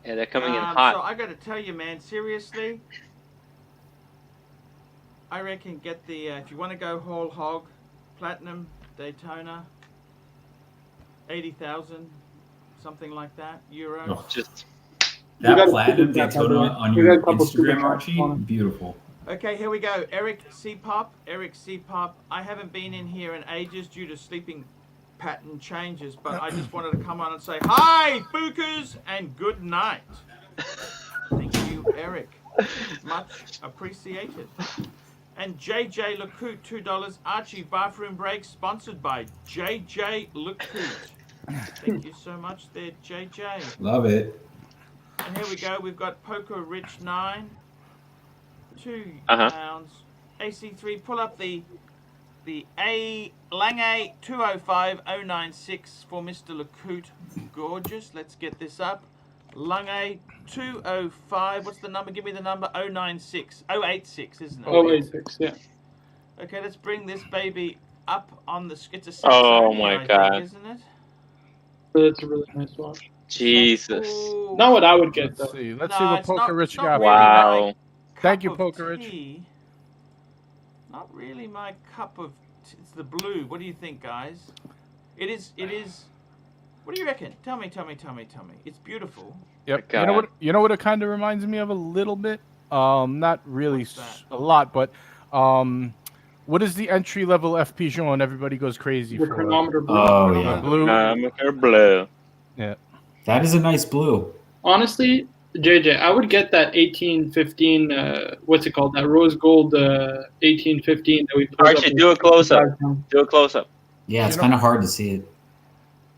S4: Yeah, they're coming in
S1: So
S4: hot.
S1: I got to tell you, man, seriously, I reckon get the if you want to go whole hog, platinum Daytona, 80,000, something like that, euro.
S6: Oh,
S4: Just
S2: You got
S6: that
S2: a
S6: platinum
S2: super chat, by the
S6: Daytona
S2: way.
S6: on
S2: You
S6: your
S2: got a couple super
S6: Instagram,
S2: chats
S6: Archie,
S2: on it.
S6: beautiful.
S1: Okay, here we go. Eric C Pop. I haven't been in here in ages due to sleeping pattern changes, but I just wanted to come on and say hi, bookers, and good night. Thank you, Eric. Much appreciated. And JJ Lecout, $2. Archie bathroom break sponsored by JJ Lecout. Thank you so much there, JJ.
S6: Love it.
S1: And here we go. We've got Poker Rich 9. 2
S4: Uh-huh.
S1: pounds. AC3. Pull up the Lange 205096 for Mr. Lecoute. Gorgeous. Let's get this up. Lange 205. What's the number? Give me the number. 096. 086, isn't it?
S2: 086, yeah.
S1: Okay, let's bring this baby up on the. It's a
S4: Oh
S1: Saxony,
S4: my
S1: I
S4: God.
S1: think, isn't it?
S2: But it's a really nice watch.
S4: Jesus.
S1: Ooh.
S2: Not what I would get,
S3: Let's
S2: though.
S3: see. Let's
S1: No,
S3: see what
S1: it's not-
S3: Poker Rich
S1: it's not
S3: got.
S1: really
S4: Wow.
S1: my
S3: Thank you,
S1: cup of
S3: Poker Rich.
S1: tea. Not really my cup of tea. It's the blue. What do you think, guys? It is. What do you reckon? Tell me. It's beautiful.
S3: Yep.
S4: God.
S3: You know what it kind of reminds me of a little bit. Not really
S1: What's that?
S3: a lot, but what is the entry level FP Jean everybody goes crazy
S2: The
S3: for?
S2: chronometer blue.
S6: Oh yeah,
S3: Blue.
S4: Amateur blue.
S6: that is a nice blue.
S2: Honestly, JJ, I would get that 1815. What's it called? That rose gold 1815 that we put
S4: Archie, do a close-up. Do a close-up.
S6: Yeah, it's
S3: You know-
S6: kind of hard to see it.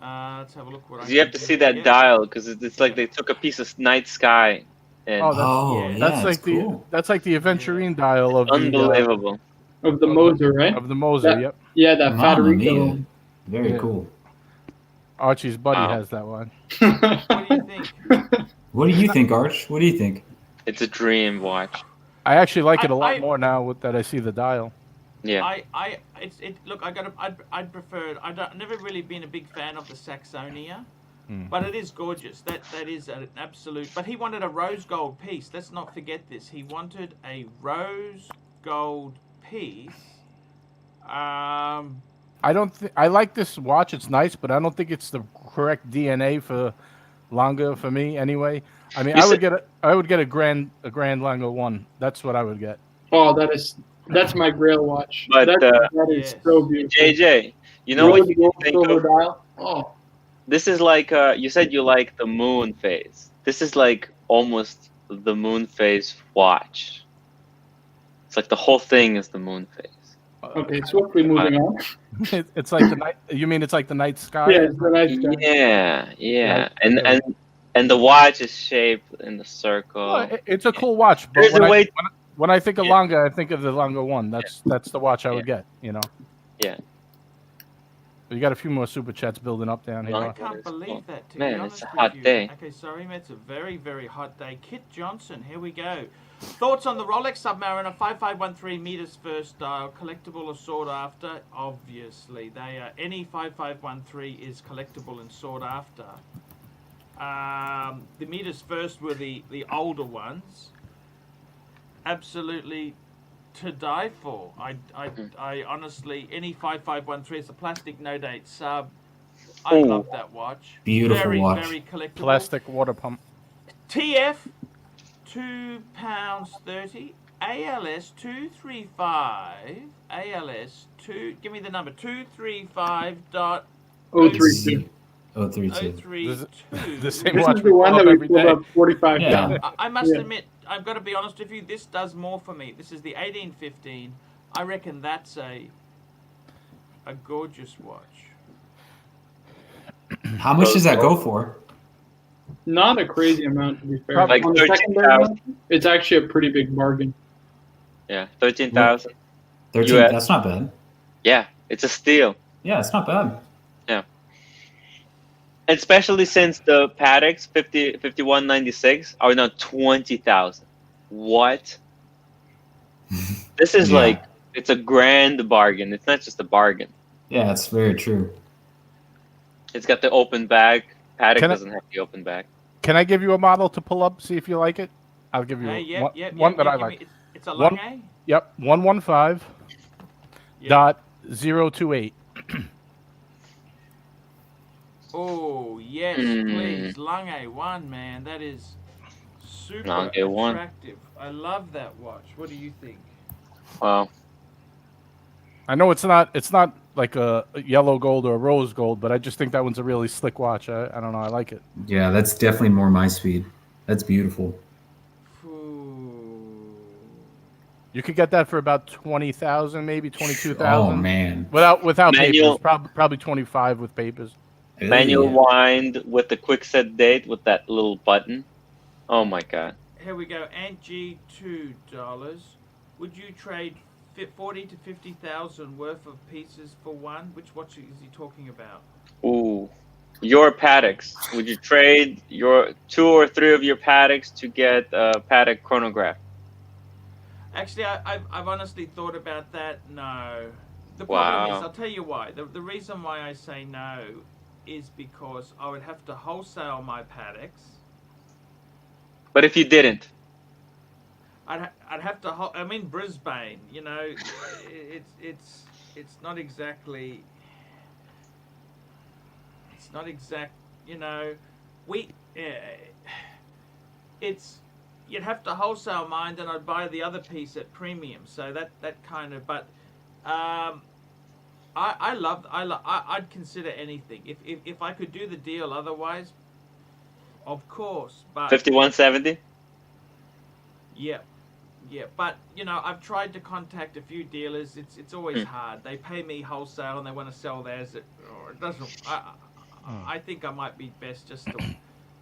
S1: Let's have a look. What I
S4: You have to
S1: can
S4: see
S1: get
S4: that
S1: here.
S4: dial because it's like they took a piece of night sky and
S3: Oh, that's-
S6: Oh
S1: yeah.
S6: yeah,
S3: That's
S6: it's
S3: like
S6: cool.
S3: that's like the Aventurine dial of
S4: unbelievable.
S2: of the Moser, right?
S3: of the Moser.
S2: That-
S3: Yep.
S2: Yeah, that
S6: Mamma
S2: Federico
S6: mia.
S2: one.
S6: Very
S3: Yeah.
S6: cool.
S3: Archie's buddy
S4: Wow.
S3: has that one.
S1: What do you think?
S6: What do you think, Arch? What do you think?
S4: It's a dream watch.
S3: I actually like it a lot
S1: I-
S3: more now that I see the dial.
S4: Yeah.
S1: Look, I'd prefer. I've never really been a big fan of the Saxonia,
S3: Hmm.
S1: but it is gorgeous. That is an absolute. But he wanted a rose gold piece. Let's not forget this. He wanted a rose gold piece.
S3: I don't think I like this watch. It's nice, but I don't think it's the correct DNA for Lange for me anyway. I mean,
S4: You
S3: I would get a grand Lange 1. That's what I would get.
S2: Oh, that's my Grail watch.
S4: But,
S2: that is
S1: Yes.
S2: so beautiful.
S4: JJ, you know what
S2: Rose
S4: you
S2: gold
S4: think
S2: silver
S4: of?
S2: dial. Oh,
S4: This is like you said you like the moon phase. This is like almost the moon phase watch. It's like the whole thing is the moon phase.
S2: okay. Swiftly moving on.
S3: It's like the night. You mean it's like the night sky?
S2: Yeah, it's the nice guy.
S4: Yeah.
S3: Right.
S4: And the watch is shaped in the circle.
S3: Well, it's a cool watch, but
S4: There's a way.
S3: when I think of
S4: Yeah.
S3: Lange, I think of the Lange 1. That's the watch I would get. You know.
S4: Yeah.
S3: You got a few more super chats building up down here.
S1: I
S4: Lange.
S1: can't
S4: is
S1: believe
S4: cool.
S1: that. To
S4: Man,
S1: be
S4: it's
S1: honest
S4: a
S1: with
S4: hot
S1: you.
S4: day.
S1: Okay, sorry, mate. It's a very, very hot day. Kit Johnson, here we go. Thoughts on the Rolex Submariner 5513 meters first dial, collectible or sought after? Obviously, they are. Any 5513 is collectible and sought after. The meters first were the older ones. Absolutely to die for. I honestly, any 5513, it's a plastic no date sub. I
S4: Ooh.
S1: love that watch.
S6: Beautiful
S1: very,
S6: watch.
S1: Very collectible.
S3: Plastic water pump.
S1: TF, £2.30. ALS 235. ALS 2. Give me the number. 235 dot
S2: 032.
S6: 032.
S1: 032.
S3: The same
S2: This
S3: watch
S2: is
S3: we
S2: the one
S3: pull
S2: that
S3: up
S2: we
S3: every
S2: pulled
S3: day.
S2: up 45
S6: Yeah.
S2: times.
S1: I must
S2: Yeah.
S1: admit, I've got to be honest with you. This does more for me. This is the 1815. I reckon that's a gorgeous watch.
S6: How much does that go for?
S2: Not a crazy amount, to be fair.
S3: Probably
S4: like
S2: On the
S4: 13,000.
S2: secondary one, it's actually a pretty big bargain.
S4: Yeah, 13,000.
S6: 13.
S4: US.
S6: That's not bad.
S4: Yeah, it's a steal.
S6: Yeah, it's not bad.
S4: Especially since the Patek's 5196 are now 20,000. What? This is
S6: Yeah.
S4: like, it's a grand bargain. It's not just a bargain.
S6: Yeah, it's very true.
S4: It's got the open bag. Patek
S3: Can I-
S4: doesn't have the open bag.
S3: Can I give you a model to pull up, see if you like it? I'll give you one that I like.
S1: It's a
S3: One-
S1: Lange.
S3: Yep, 115
S1: Yeah.
S3: dot 028.
S1: Oh yes,
S4: Mm.
S1: please, Lange 1, man. That is super
S4: Lange 1.
S1: attractive. I love that watch. What do you think?
S4: Wow.
S3: I know it's not like a yellow gold or a rose gold, but I just think that one's a really slick watch. I don't know, I like it.
S6: Yeah, that's definitely more my speed. That's beautiful.
S1: Ooh.
S3: You could get that for about 20,000, maybe 22,000.
S6: Oh man.
S3: Without
S4: Manual-
S3: papers, probably 25 with papers.
S4: Manual
S6: Yeah.
S4: wind with the quick set date with that little button. Oh my god.
S1: Here we go. Ant G $2. Would you trade 40 to 50,000 worth of pieces for one. Which watch is he talking about?
S4: Ooh, your Patek's. Would you trade your 2 or 3 of your Patek's to get a Patek chronograph?
S1: Actually, I've honestly thought about that. No. The problem is,
S4: Wow.
S1: I'll tell you why. The reason why I say no is because I would have to wholesale my Patek's.
S4: But if you didn't,
S1: I'd have to. I'm in Brisbane. You know, it's not exactly. It's not exact. You know, it's. You'd have to wholesale mine, then I'd buy the other piece at premium. So that kind of. But I'd consider anything if I could do the deal. Otherwise, of course. But
S4: 5170.
S1: yeah. Yeah, but you know, I've tried to contact a few dealers. It's always hard. They pay me wholesale and they want to sell theirs. It doesn't. I think I might be best just to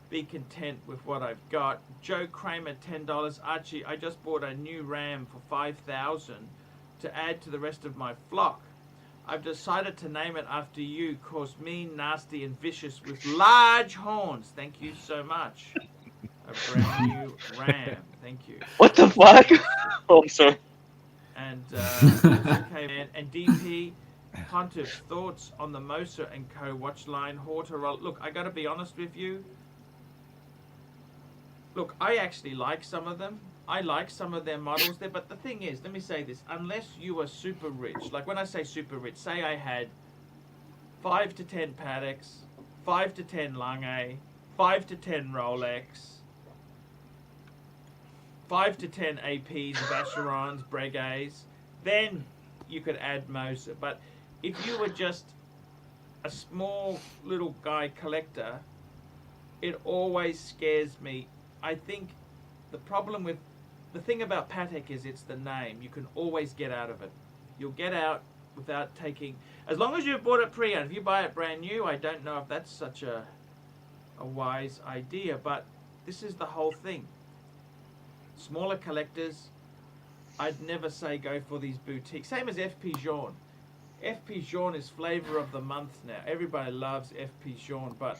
S1: be content with what I've got. Joe Kramer, $10. Archie, I just bought a new Ram for 5,000 to add to the rest of my flock. I've decided to name it after you, cause mean, nasty, and vicious with large horns. Thank you so much. A brand new Ram. Thank you.
S4: What the fuck? Oh, I'm sorry.
S1: And okay, man. And DP Pontiff, thoughts on the Moser and Co. watch line Horta. Look, I got to be honest with you. Look, I actually like some of them. I like some of their models there. But the thing is, let me say this: unless you are super rich, like when I say super rich, say I had 5 to 10 Pateks, 5 to 10 Lange, 5 to 10 Rolex, 5 to 10 APs, Vacherons, Breguets, then you could add Moser. But if you were just a small little guy collector, it always scares me. I think the thing about Patek is it's the name. You can always get out of it. You'll get out without taking, as long as you've bought it pre-owned. If you buy it brand new, I don't know if that's such a wise idea, but this is the whole thing. Smaller collectors, I'd never say go for these boutiques. Same as FP Jaune. FP Jaune is flavor of the month now. Everybody loves FP Jaune, but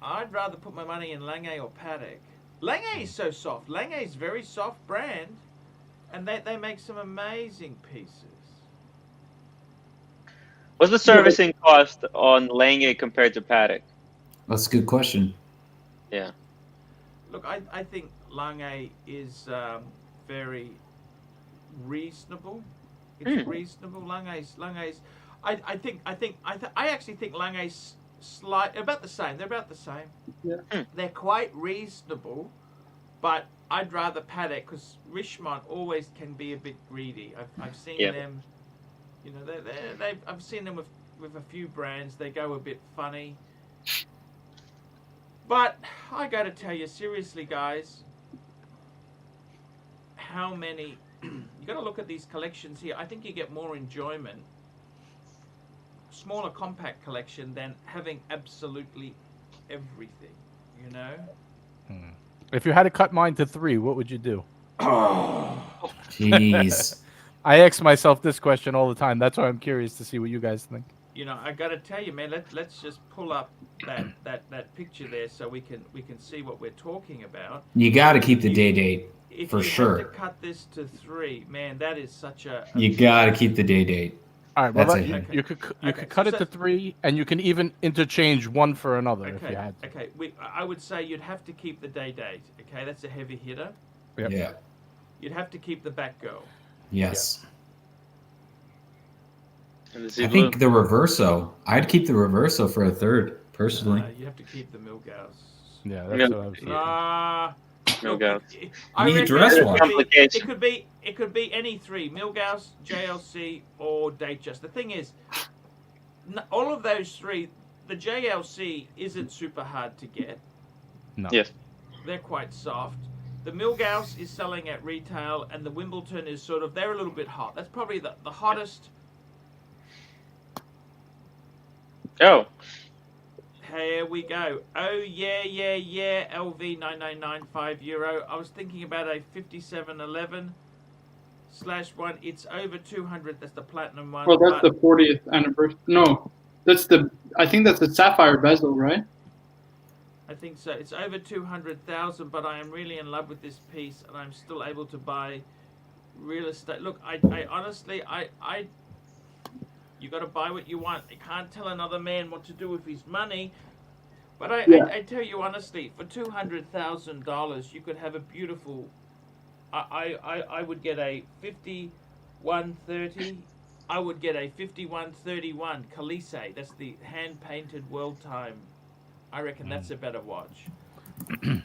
S1: I'd rather put my money in Lange or Patek. Lange is so soft. Lange is very soft brand, and they make some amazing pieces.
S4: What's the servicing cost on Lange compared to Patek?
S6: That's a good question.
S4: Yeah.
S1: Look, I think Lange is very reasonable. It's reasonable. Lange's. I actually think Lange's about the same. They're about the same.
S2: Yeah.
S1: They're quite reasonable, but I'd rather Patek because Richemont always can be a bit greedy. I've seen them. You know, I've seen them with a few brands. They go a bit funny. But I got to tell you, seriously, guys, how many... you got to look at these collections here. I think you get more enjoyment, smaller compact collection, than having absolutely everything, you know?
S3: If you had to cut mine to 3, what would you do?
S6: Jeez.
S3: I ask myself this question all the time. That's why I'm curious to see what you guys think.
S1: You know, I got to tell you, man. Let's just pull up that picture there so we can see what we're talking about.
S6: You got to keep the day date for
S1: If
S6: sure.
S1: you had to cut this to 3, man, that is such a
S6: You got to keep the day date.
S3: All right, well,
S6: That's
S3: you could cut it to 3, and you can even interchange one for another if you had to.
S1: Okay, I would say you'd have to keep the day date. Okay, that's a heavy hitter.
S3: Yep.
S6: Yeah.
S1: You'd have to keep the back girl.
S6: Yes.
S4: And
S6: I think the Reverso. I'd keep the Reverso for a 3rd, personally.
S1: You have to keep the Milgauss.
S3: Yeah, that's what I was thinking.
S4: Milgauss.
S1: I
S6: You
S1: reckon
S6: dress
S1: it
S6: one.
S1: could be it could be any 3: Milgauss, JLC, or Datejust. The thing is, all of those 3, the JLC isn't super hard to get.
S3: No.
S4: Yes.
S1: They're quite soft. The Milgauss is selling at retail, and the Wimbledon is they're a little bit hot. That's probably the hottest.
S4: Oh.
S1: Here we go. Oh, yeah. LV 9995 euro. I was thinking about a 5711. /1. It's over 200. That's the platinum one.
S2: Well, that's
S1: but
S2: the 40th anniversary. No, I think that's the sapphire bezel, right?
S1: I think so. It's over 200,000, but I am really in love with this piece, and I'm still able to buy real estate. Look, I honestly, you got to buy what you want. You can't tell another man what to do with his money. But I tell you honestly, for $200,000, you could have a beautiful. I would get a 5130. I would get a 5131 Calise. That's the hand painted world time. I reckon that's a better watch.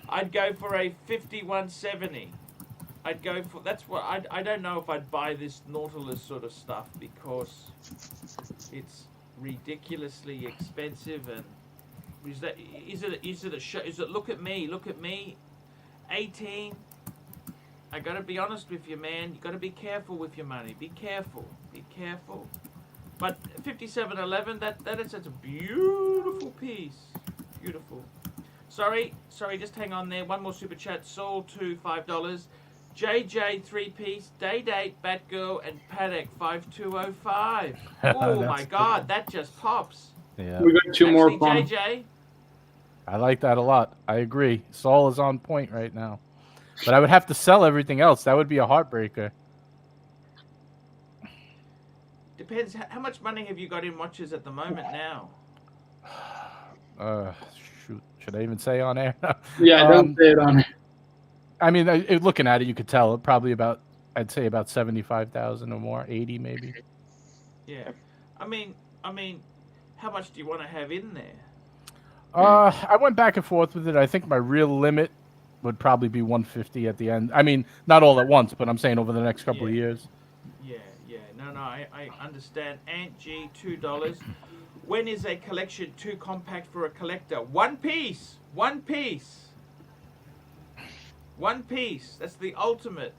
S1: I'd go for a 5170. I'd go for I don't know if I'd buy this Nautilus sort of stuff because it's ridiculously expensive. And is it a show? Is it look at me 18? I gotta be honest with you, man. You gotta be careful with your money. Be careful. But 5711, that is a beautiful piece. Beautiful. Sorry, just hang on there. One more super chat. Saul to $5. JJ 3-piece, Day Date, Batgirl, and Paddock 5205. Oh my God, that just pops.
S3: Yeah.
S2: We got two more.
S1: JJ.
S3: I like that a lot. I agree. Saul is on point right now. But I would have to sell everything else. That would be a heartbreaker.
S1: Depends. How much money have you got in watches at the moment now?
S3: Shoot. Should I even say on air?
S2: Yeah, don't say it on air.
S3: I mean, looking at it, you could tell probably I'd say about 75,000 or more, 80 maybe.
S1: Yeah. I mean, how much do you want to have in there?
S3: I went back and forth with it. I think my real limit would probably be 150 at the end. I mean, not all at once, but I'm saying over the next couple of years.
S1: Yeah. No, I understand. Ant G, $2. When is a collection too compact for a collector? One piece. That's the ultimate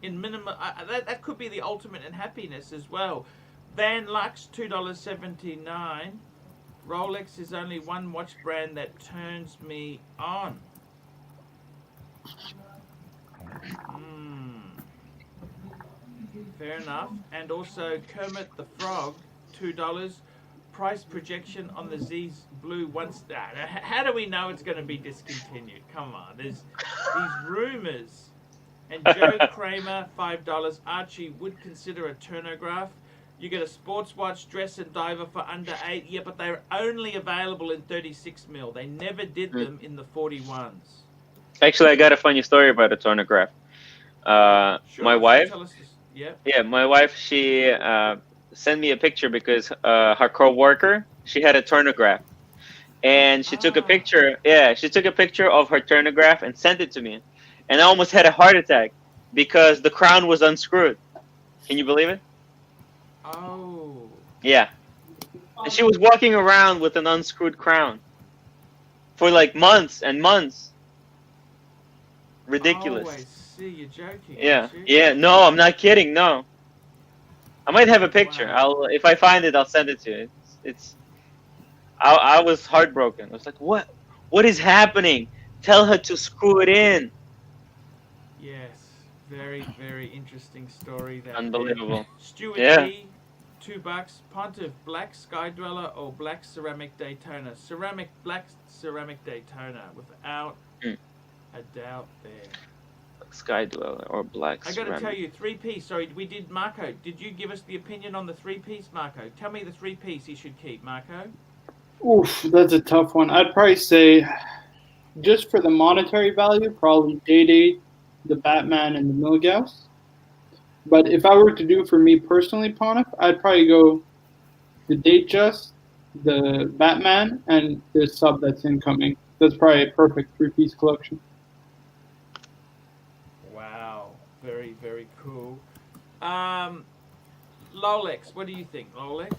S1: in minimum. That could be the ultimate in happiness as well. Van Lux, $2.79. Rolex is only one watch brand that turns me on. Fair enough. And also Kermit the Frog, $2. Price projection on the Z's Blue once. How do we know it's going to be discontinued? Come on, there's these rumors. And Joe Kramer, $5. Archie would consider a turnograph. You get a sports watch, dress and diver for under $8. Yeah, but they're only available in 36 mil. They never did them in the 41s.
S4: Actually, I got a funny story about a turnograph.
S1: Sure,
S4: my wife.
S1: Tell us this. Yeah.
S4: Yeah, my wife. She sent me a picture because her co-worker, she had a turnograph, and she took a picture. Yeah, she took a picture of her turnograph and sent it to me, and I almost had a heart attack because the crown was unscrewed. Can you believe it?
S1: Oh.
S4: Yeah. And she was walking around with an unscrewed crown for like months and months. Ridiculous.
S1: Oh, I see. You're joking.
S4: Yeah. Yeah. No, I'm not kidding. No. I might have a picture.
S1: Wow.
S4: If I find it, I'll send it to you. I was heartbroken. I was like, what? What is happening? Tell her to screw it in.
S1: Yes. Very, very interesting story. That
S4: Unbelievable.
S1: Stuart
S4: Yeah.
S1: G, $2. Pontiff, black Sky Dweller or black ceramic Daytona? Black ceramic Daytona, without a doubt there.
S4: Sky Dweller or black
S1: I got to
S4: ceramic.
S1: tell you, 3-piece. Sorry, we did Marco. Did you give us the opinion on the 3-piece, Marco? Tell me the 3-piece he should keep, Marco.
S2: Oof, that's a tough one. I'd probably say, just for the monetary value, probably Day-Date, the Batman, and the Milgauss. But if I were to do for me personally, Pontiff, I'd probably go the Datejust, the Batman, and the sub that's incoming. That's probably a perfect 3-piece collection.
S1: Wow. Very, very cool. Rolex, what do you think, Rolex?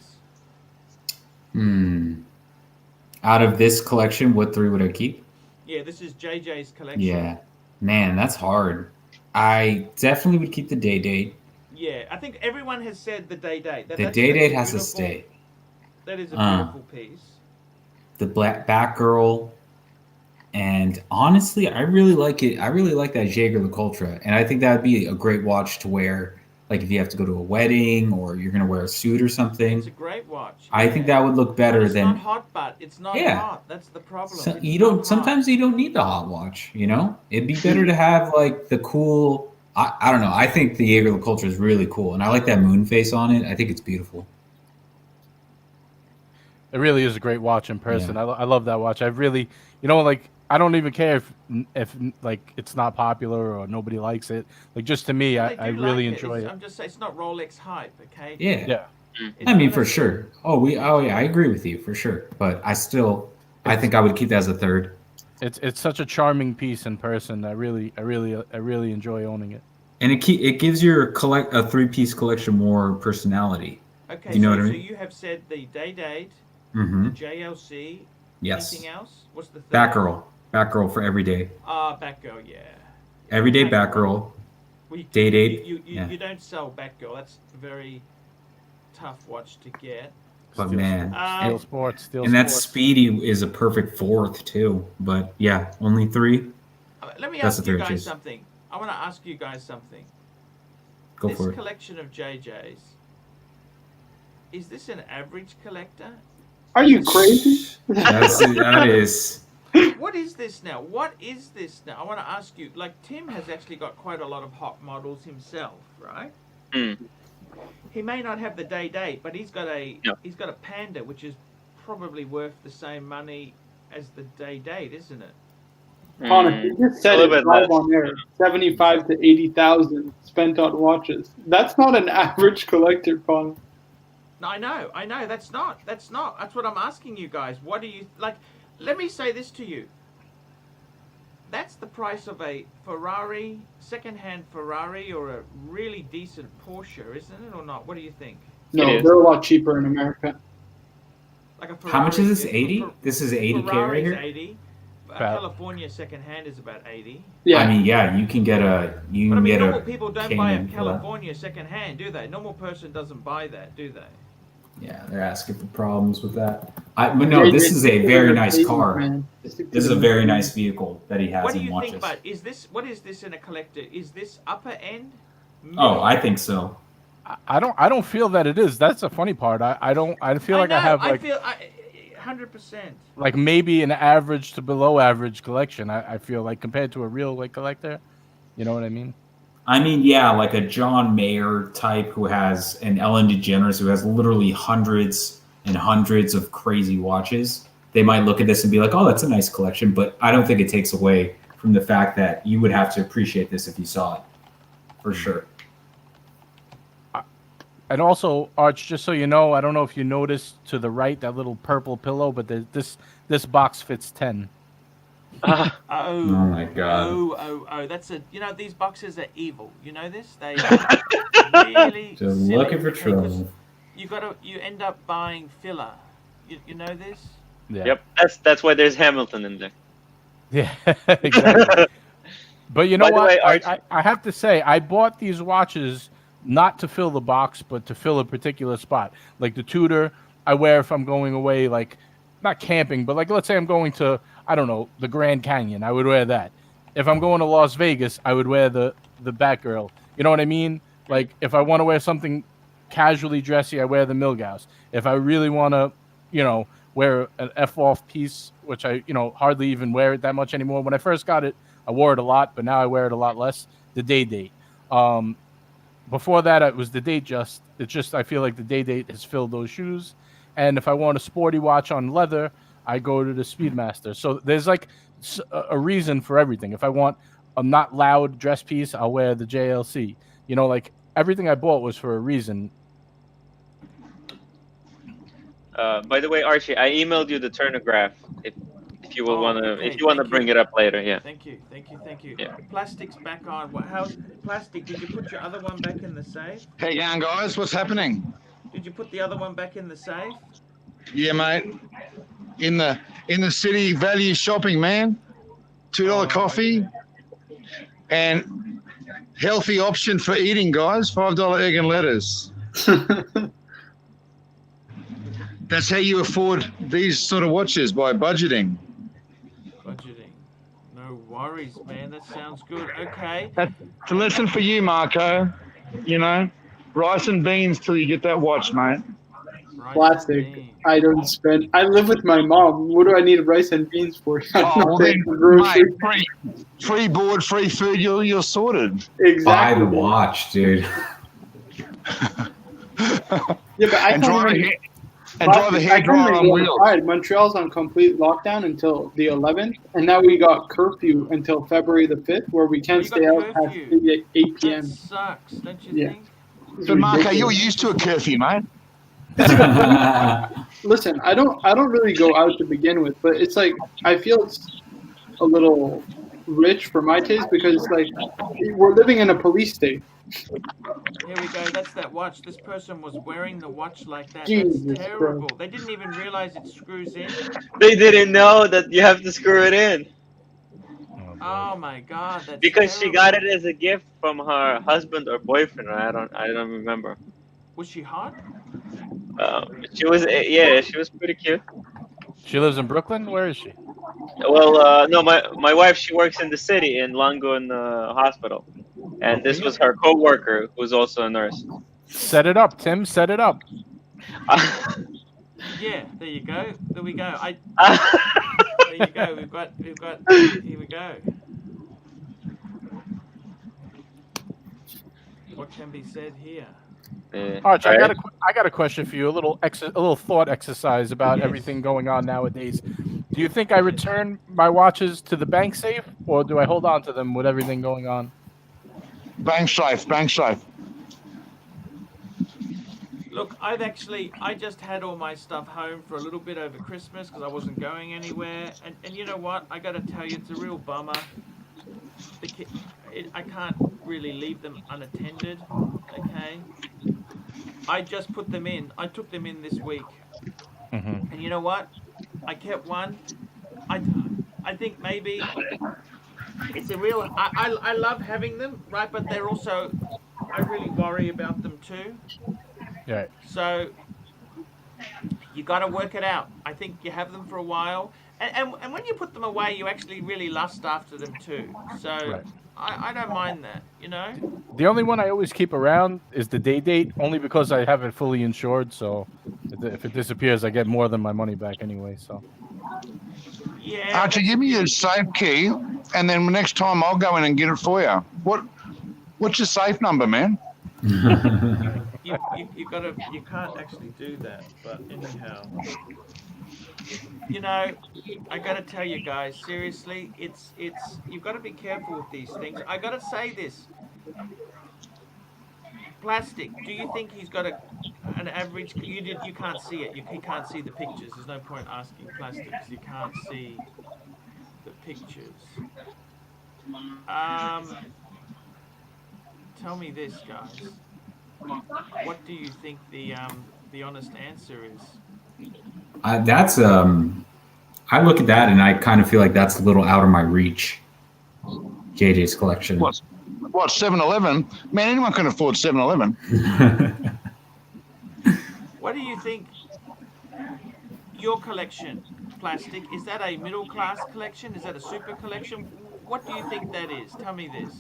S6: Out of this collection, what 3 would I keep?
S1: Yeah, this is JJ's collection.
S6: Yeah. Man, that's hard. I definitely would keep the Day-Date.
S1: Yeah, I think everyone has said the Day-Date.
S6: The Day-Date has to stay.
S1: That is a beautiful piece.
S6: The Black Batgirl. And honestly, I really like it. I really like that Jaeger LeCoultre. And I think that would be a great watch to wear like if you have to go to a wedding or you're gonna wear a suit or something.
S1: It's a great watch.
S6: I think that would look better
S1: it's
S6: than.
S1: not hot, but it's not
S6: Yeah.
S1: hot. That's the problem.
S6: So
S1: It's
S6: you
S1: not
S6: don't.
S1: hot.
S6: Sometimes you don't need the hot watch. You know, it'd be better to have like the cool. I don't know. I think the Jaeger LeCoultre is really cool, and I like that moon face on it. I think it's beautiful.
S3: It really is a great watch in person. I love that watch. I really, like I don't even care if like it's not popular or nobody likes it. Like just to me, I really enjoy it.
S1: I'm just saying it's not Rolex hype, okay?
S6: Yeah.
S3: Yeah.
S6: I mean, for sure. Oh yeah, I agree with you for sure. But I think I would keep that as a third.
S3: It's such a charming piece in person. I really enjoy owning it.
S6: And it gives your a 3-piece collection more personality.
S1: Okay,
S6: you know what I mean?
S1: So you have said the date,
S6: Mm-hmm.
S1: the JLC.
S6: Yes.
S1: Anything else? What's the third?
S6: Batgirl for every day.
S1: Batgirl, yeah.
S6: Everyday Batgirl. Date.
S1: You don't sell Batgirl. That's a very tough watch to get.
S6: But man,
S3: Steel Sports.
S6: That Speedy is a perfect fourth too. But yeah, only 3.
S1: Let me
S6: That's
S1: ask
S6: the
S1: you
S6: third
S1: guys
S6: choice.
S1: something. I want to ask you guys something.
S6: Go for
S1: This
S6: it.
S1: collection of JJs, is this an average collector?
S2: Are you crazy?
S6: That is.
S1: What is this now? What is this now? I want to ask you. Like Tim has actually got quite a lot of hot models himself, right?
S4: Mm.
S1: He may not have the date, but he's got a Panda, which is probably worth the same money as the date, isn't it?
S2: Connor, you just said
S4: A
S2: it
S4: little bit
S2: live
S4: less.
S2: on air. 75 to 80,000 spent on watches. That's not an average collector, Connor.
S1: No, I know. That's not. That's what I'm asking you guys. What do you like? Let me say this to you. That's the price of a Ferrari, second-hand Ferrari, or a really decent Porsche, isn't it, or not? What do you think?
S2: No,
S4: It is.
S2: they're a lot cheaper in America.
S1: Like a Ferrari,
S6: How much is this? 80? This is 80K right
S1: Ferrari's
S6: here.
S1: 80.
S3: About-
S1: California second-hand is about 80.
S2: Yeah.
S6: I mean, yeah, you can get a. You
S1: But I
S6: can
S1: mean,
S6: get
S1: normal
S6: a.
S1: people don't buy a
S6: Cayman for that.
S1: California second-hand, do they? Normal person doesn't buy that, do they?
S6: Yeah, they're asking for problems with that. But no, this is a very nice car.
S2: Man.
S6: This is a very nice vehicle that he has
S1: What do
S6: in
S1: you
S6: watches.
S1: think? But what is this in a collector? Is this upper end?
S6: Oh, I think so.
S3: I don't feel that it is. That's the funny part. I feel like I have like
S1: 100%.
S3: like maybe an average to below average collection. I feel like compared to a real like collector. You know what I mean?
S6: I mean, yeah, like a John Mayer type who has an Ellen DeGeneres who has literally hundreds and hundreds of crazy watches. They might look at this and be like, "Oh, that's a nice collection," but I don't think it takes away from the fact that you would have to appreciate this if you saw it, for sure.
S3: And also, Arch, just so you know, I don't know if you noticed to the right that little purple pillow, but this box fits 10.
S1: Oh
S6: my God.
S1: Oh, that's these boxes are evil. You know this? They really
S6: Just
S1: silly
S6: looking for
S1: because
S6: trouble.
S1: you end up buying filler. You know this?
S3: Yeah.
S4: Yep, that's why there's Hamilton in there.
S3: Yeah, exactly. But you know
S4: By the
S3: what?
S4: way, Archie-
S3: I have to say, I bought these watches not to fill the box, but to fill a particular spot. Like the Tudor, I wear if I'm going away, like not camping, but like let's say I'm going to, I don't know, the Grand Canyon. I would wear that. If I'm going to Las Vegas, I would wear the Batgirl. You know what I mean? Like if I want to wear something casually dressy, I wear the Milgauss. If I really want to, wear an F-off piece, which I, hardly even wear it that much anymore. When I first got it, I wore it a lot, but now I wear it a lot less. The Day-Date. Before that, it was the Date. It's just I feel like the Day-Date has filled those shoes. And if I want a sporty watch on leather, I go to the Speedmaster. So there's like a reason for everything. If I want a not loud dress piece, I'll wear the JLC. Like everything I bought was for a reason.
S4: By the way, Archie, I emailed you the turnograph. If you will
S1: Okay,
S4: if you wanna
S1: thank
S4: bring
S1: you.
S4: it up later, yeah.
S1: Thank you.
S4: Yeah.
S1: Plastic's back on. How's plastic? Did you put your other one back in the safe?
S7: Hey, young guys, what's happening?
S1: Did you put the other one back in the safe?
S7: Yeah, mate. In the city, value shopping, man. $2 coffee, and healthy option for eating, guys. $5 egg and lettuce. That's how you afford these sort of watches, by budgeting.
S1: Budgeting. No worries, man. That sounds good. Okay.
S7: That's a lesson for you, Marco. You know, rice and beans till you get that watch, mate.
S1: Rice
S2: Plastic.
S1: and beans.
S2: I don't spend. I live with my mom. What do I need rice and beans for? I'm
S7: Oh,
S2: not
S7: well
S2: paying
S7: then,
S2: for groceries.
S7: mate, free board, free food. You're sorted.
S6: Buy
S2: Exactly.
S6: the watch, dude.
S2: Yeah, but I
S7: And
S2: can't
S7: drive a
S2: even.
S7: hair, and drive a
S2: I
S7: hair
S2: can't
S7: dryer
S2: even
S7: on
S2: go
S7: wheels.
S2: outside. Montreal's on complete lockdown until the 11th, and now we got curfew until February the 5th, where we can't
S1: You
S2: stay
S1: got
S2: out past
S1: curfew.
S2: 8
S1: That
S2: p.m.
S1: sucks, don't you
S2: Yeah.
S1: think?
S2: It's
S7: But Marco,
S2: ridiculous.
S7: you're used to a curfew, mate.
S2: Listen, I don't really go out to begin with, but it's like I feel it's a little rich for my taste because it's like we're living in a police state.
S1: Here we go. That's that watch. This person was wearing the watch like that.
S2: Jesus
S1: That's
S2: Christ.
S1: terrible. They didn't even realize it screws in.
S4: They didn't know that you have to screw it in
S1: Oh my god, that's
S4: because she
S1: terrible.
S4: got it as a gift from her husband or boyfriend. I don't remember.
S1: Was she hot?
S4: She was she was pretty cute.
S3: She lives in Brooklyn. Where is she?
S4: Well, no, my wife, she works in the city in Lange Hospital, and this was her co-worker who's also a nurse.
S3: Set it up, Tim. Set it up.
S1: Yeah, there you go. There we go. There you go. We've got. Here we go. What can be said here?
S3: Arch,
S4: All right.
S3: I got a question for you. A little thought exercise about
S1: Yes.
S3: everything going on nowadays. Do you think I return my watches to the bank safe, or do I hold on to them with everything going on?
S7: Bank safe, bank safe.
S1: Look, I just had all my stuff home for a little bit over Christmas because I wasn't going anywhere. And you know what? I got to tell you, it's a real bummer. I can't really leave them unattended, okay? I just put them in. I took them in this week.
S3: Mm-hmm.
S1: And you know what? I kept one. I think maybe it's a real... I love having them, right? But they're also... I really worry about them too.
S3: Yeah.
S1: So you got to work it out. I think you have them for a while, and when you put them away, you actually really lust after them too. So
S3: Right.
S1: I don't mind that, you know.
S3: The only one I always keep around is the date, only because I have it fully insured. So if it disappears, I get more than my money back anyway. So.
S1: Yeah.
S7: Archie, give me your safe key, and then next time I'll go in and get it for you. What's your safe number, man?
S1: You can't actually do that, but anyhow. You know, I gotta tell you guys, seriously, it's you've got to be careful with these things. I gotta say this. Plastic, do you think he's got an average? You can't see it. You can't see the pictures. There's no point asking Plastic because you can't see the pictures. Tell me this, guys. What do you think the honest answer is?
S6: That's I look at that and I kind of feel like that's a little out of my reach. JJ's collection.
S7: What 7-Eleven? Man, anyone can afford 7-Eleven.
S1: What do you think? Your collection, Plastic, is that a middle class collection? Is that a super collection? What do you think that is? Tell me this.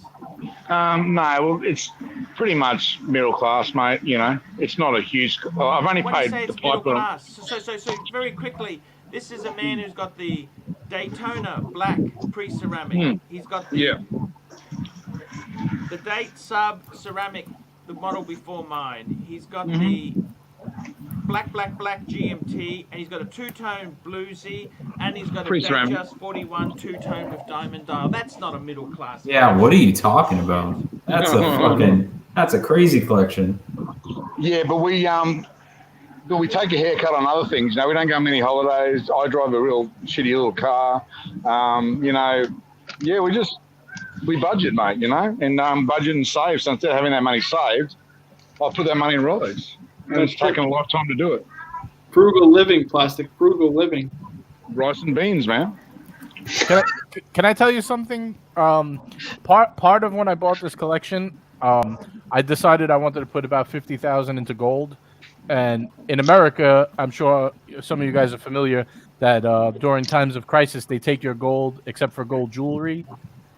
S7: No, well, it's pretty much middle class, mate. You know, it's not a huge. I've only
S1: When you
S7: paid
S1: say
S7: the
S1: it's middle
S7: pipe bill.
S1: class, so very quickly, this is a man who's got the Daytona black pre-ceramic. He's got the Date sub ceramic, the model before mine. He's got the black GMT, and he's got a two-tone bluesy, and he's got a
S7: Pre-ceramic.
S1: Datejust 41 two-tone with diamond dial. That's not a middle class.
S6: Yeah, what are you talking about? That's a crazy collection.
S7: Yeah, but we take a haircut on other things. You know, we don't go on many holidays. I drive a real shitty little car. You know, yeah, we budget, mate. You know, and budget and save. So instead of having that money saved, I'll put that money in Rolex. And it's taken a lifetime to do it.
S2: Frugal living, Plastic. Frugal living.
S7: Rice and beans, man.
S3: Can I tell you something? Part of when I bought this collection, I decided I wanted to put about 50,000 into gold. And in America, I'm sure some of you guys are familiar that during times of crisis, they take your gold, except for gold jewelry.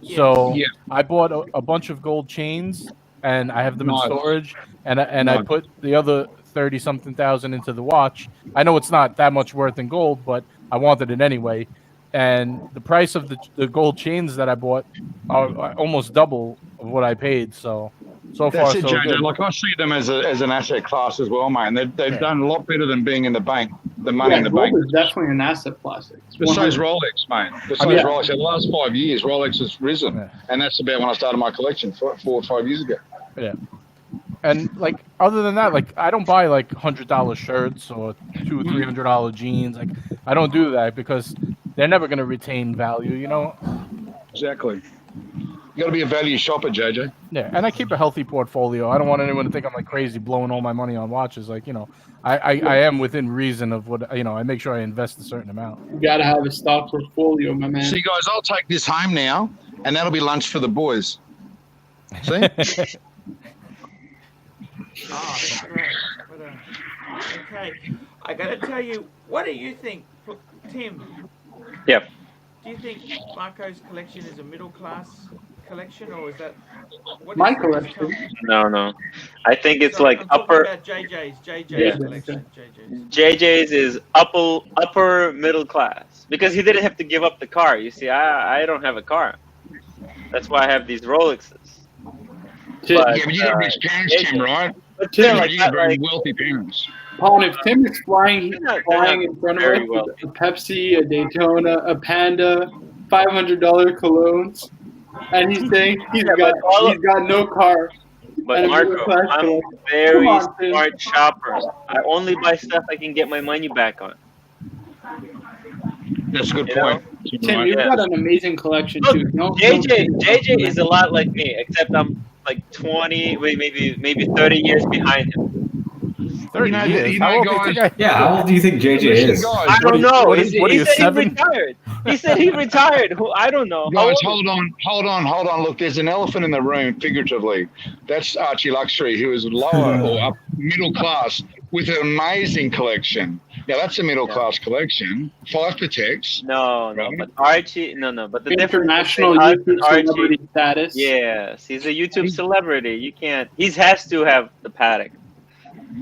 S1: Yes.
S3: So
S7: Yeah.
S3: I bought a bunch of gold chains and I have them
S7: Nice.
S3: in storage, and I
S7: Nice.
S3: put the other 30-something thousand into the watch. I know it's not that much worth in gold, but I wanted it anyway. And the price of the gold chains that I bought are almost double of what I paid. So far,
S7: That's it,
S3: so
S7: JJ.
S3: good.
S7: Like I see them as an asset class as well, mate. And they've
S3: Yeah.
S7: done a lot better than being in the bank, the money
S2: Yeah,
S7: in the
S2: gold
S7: bank.
S2: is definitely an asset class. It's
S7: But so's
S2: 100.
S7: Rolex, mate. But so's
S2: Yeah.
S7: Rolex. In the last 5 years, Rolex has risen.
S3: Yeah.
S7: And that's about when I started my collection 4 or 5 years ago.
S3: Yeah. And like other than that, like I don't buy like $100 shirts or $200-300 jeans. Like I don't do that because they're never going to retain value, you know.
S7: Exactly. You got to be a value shopper, JJ.
S3: Yeah, and I keep a healthy portfolio. I don't want anyone to think I'm like crazy blowing all my money on watches. Like, you know, I am within reason of what, you know, I make sure I invest a certain amount.
S2: You gotta have a stock portfolio, my man.
S7: See, guys, I'll take this home now, and that'll be lunch for the boys. See?
S1: Oh, that's great. Okay, I gotta tell you, what do you think, Tim?
S4: Yep.
S1: Do you think Marco's collection is a middle class collection, or is that what
S2: My
S1: is-
S2: collection.
S4: No. I think it's
S1: Sorry,
S4: like
S1: I'm talking
S4: upper.
S1: about JJ's
S4: Yeah.
S1: collection. JJ's.
S4: JJ's is upper middle class because he didn't have to give up the car. You see, I don't have a car. That's why I have these Rolexes. But,
S7: Yeah, but you got rich parents,
S4: JJ.
S7: Tim, right?
S4: But still,
S7: Yeah,
S4: like,
S7: you got
S4: not
S7: very
S4: like
S7: wealthy parents.
S2: Paul, if Tim is flying
S4: They're not
S2: in front of
S4: very
S2: us
S4: well.
S2: with a Pepsi, a Daytona, a Panda, $500 colognes, and he's saying he's
S4: Yeah,
S2: got
S4: but all of-
S2: no car.
S4: But
S2: And a
S4: Marco,
S2: middle class
S4: I'm a
S2: collection.
S4: very
S2: Come on, Tim.
S4: smart shopper. I only buy stuff I can get my money back on.
S7: That's a good
S4: You know?
S7: point.
S2: Tim,
S7: Right.
S2: you've
S4: Yeah.
S2: got an amazing collection
S4: Look,
S2: too.
S4: JJ is a lot like me, except I'm like 20, maybe 30 years behind him.
S3: 30
S7: You know,
S3: years.
S7: you
S3: How
S7: know,
S3: old do you
S7: guys-
S3: think I am?
S6: Yeah, how old do you think JJ
S7: Listen,
S6: is?
S7: guys,
S4: I don't know.
S3: what
S4: He
S3: are you,
S4: said he
S3: 7?
S4: retired. He said he retired. I don't know. How
S7: Guys,
S4: old
S7: hold on. Look, there's an elephant in the room, figuratively. That's Archieluxury, who is lower or up middle class with an amazing collection. Now, that's a middle class collection. 5 Pateks.
S4: No, but Archie, no. But the difference
S2: International
S4: between us
S2: YouTube
S4: and Archie,
S2: celebrity status.
S4: yes, he's a YouTube celebrity. You can't. He has to have the paddock.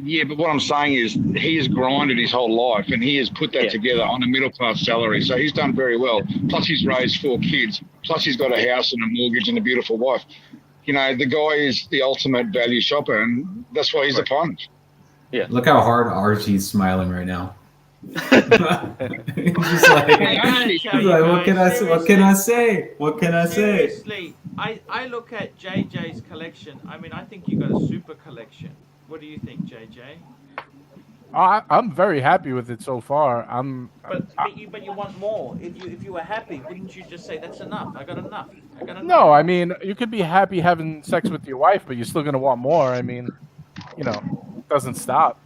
S7: Yeah, but what I'm saying is he has grinded his whole life and he has put that
S4: Yeah.
S7: together on a middle class salary. So he's done very well. Plus he's raised 4 kids. Plus he's got a house and a mortgage and a beautiful wife. You know, the guy is the ultimate value shopper, and that's why he's a pun.
S6: Look how hard Archie's smiling right now. He's just like,
S1: Hey,
S6: he's like, what can I say? What can I say? What can I say?
S1: Seriously, I look at JJ's collection. I mean, I think you got a super collection. What do you think, JJ?
S3: I'm very happy with it so far.
S1: But you want more. If you were happy, wouldn't you just say that's enough? I got enough.
S3: No, I mean, you could be happy having sex with your wife, but you're still going to want more. I mean, you know, it doesn't stop.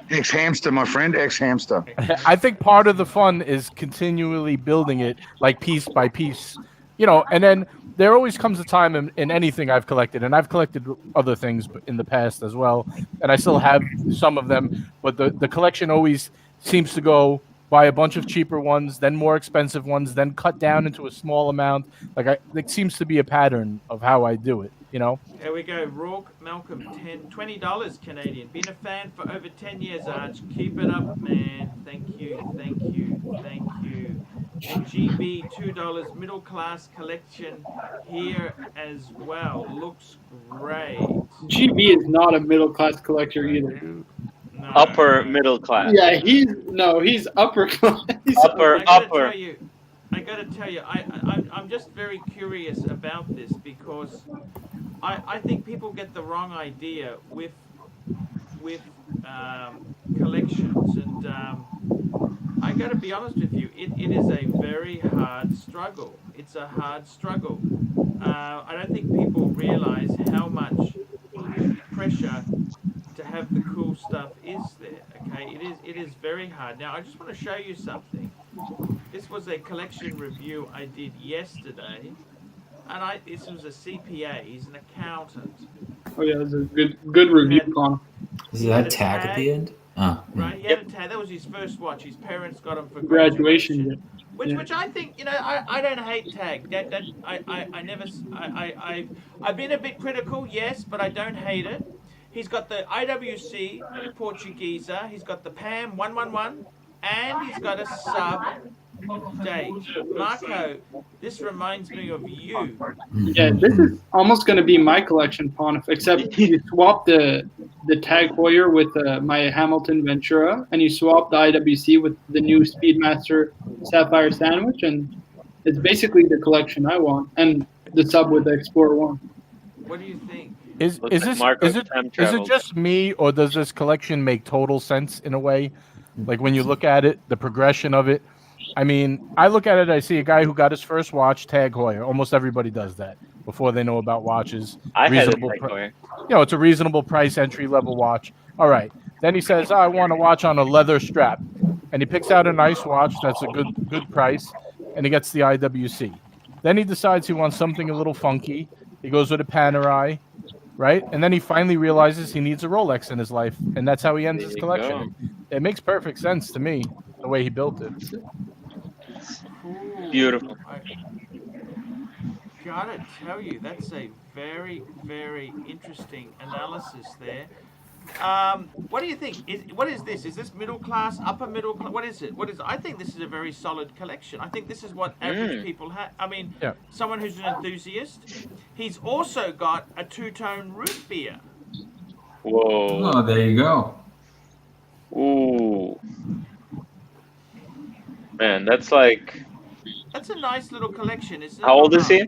S7: Ex-hamster, my friend, ex-hamster.
S3: I think part of the fun is continually building it like piece by piece, you know, and then there always comes a time in anything I've collected, and I've collected other things in the past as well, and I still have some of them, but the collection always seems to go buy a bunch of cheaper ones, then more expensive ones, then cut down into a small amount. It seems to be a pattern of how I do it, you know?
S1: There we go. Rourke Malcolm, $20 Canadian. Been a fan for over 10 years, Arch. Keep it up, man. Thank you. And GB, $2. Middle class collection here as well. Looks great.
S2: GB is not a middle class collector either.
S1: No.
S4: Upper middle class.
S2: Yeah, he's upper class.
S4: Upper.
S1: I gotta tell you, I'm just very curious about this because I think people get the wrong idea with collections, and I gotta be honest with you, it is a very hard struggle. It's a hard struggle. I don't think people realize how much pressure to have the cool stuff is there. Okay, it is very hard. Now I just want to show you something. This was a collection review I did yesterday, and this was a CPA. He's an accountant.
S2: Oh yeah, that's a good review, Con.
S8: Is that tag at the end? Oh,
S1: Right, he had a tag. That was his first watch. His parents got him for
S2: Graduation.
S1: Which I think, I don't hate tag. I've been a bit critical, yes, but I don't hate it. He's got the IWC Portuguesa. He's got the PAM 111, and he's got a sub date. Marco, this reminds me of you.
S2: Yeah, this is almost going to be my collection, Ponif, except you swap the Tag Heuer with my Hamilton Ventura, and you swap the IWC with the new Speedmaster Sapphire Sandwich, and it's basically the collection I want, and the sub with the Explorer 1.
S1: What do you think?
S3: Is
S4: Looks like
S3: this
S4: Marco
S3: is it
S4: time
S3: is it
S4: traveled.
S3: just me, or does this collection make total sense in a way? Like when you look at it, the progression of it. I mean, I look at it, I see a guy who got his first watch, Tag Heuer. Almost everybody does that before they know about watches.
S4: I had a
S3: Reasonable
S4: Tag Heuer.
S3: it's a reasonable price, entry level watch. All right. Then he says, I want a watch on a leather strap. And he picks out a nice watch that's a good price, and he gets the IWC. Then he decides he wants something a little funky. He goes with a Panerai, right? And then he finally realizes he needs a Rolex in his life, and that's how he ends his
S4: There you
S3: collection. It makes perfect sense to me, the way he built it.
S4: Beautiful.
S1: I gotta tell you, that's a very, very interesting analysis there. What do you think? What is this? Is this middle class, upper middle class? What is it? I think this is a very solid collection. I think this is what average people have. I mean,
S3: Yeah.
S1: someone who's an enthusiast. He's also got a two-tone root beer.
S4: Whoa.
S6: Oh, there you go.
S4: Ooh. Man, that's like.
S1: That's a nice little collection, isn't it?
S4: How old is he?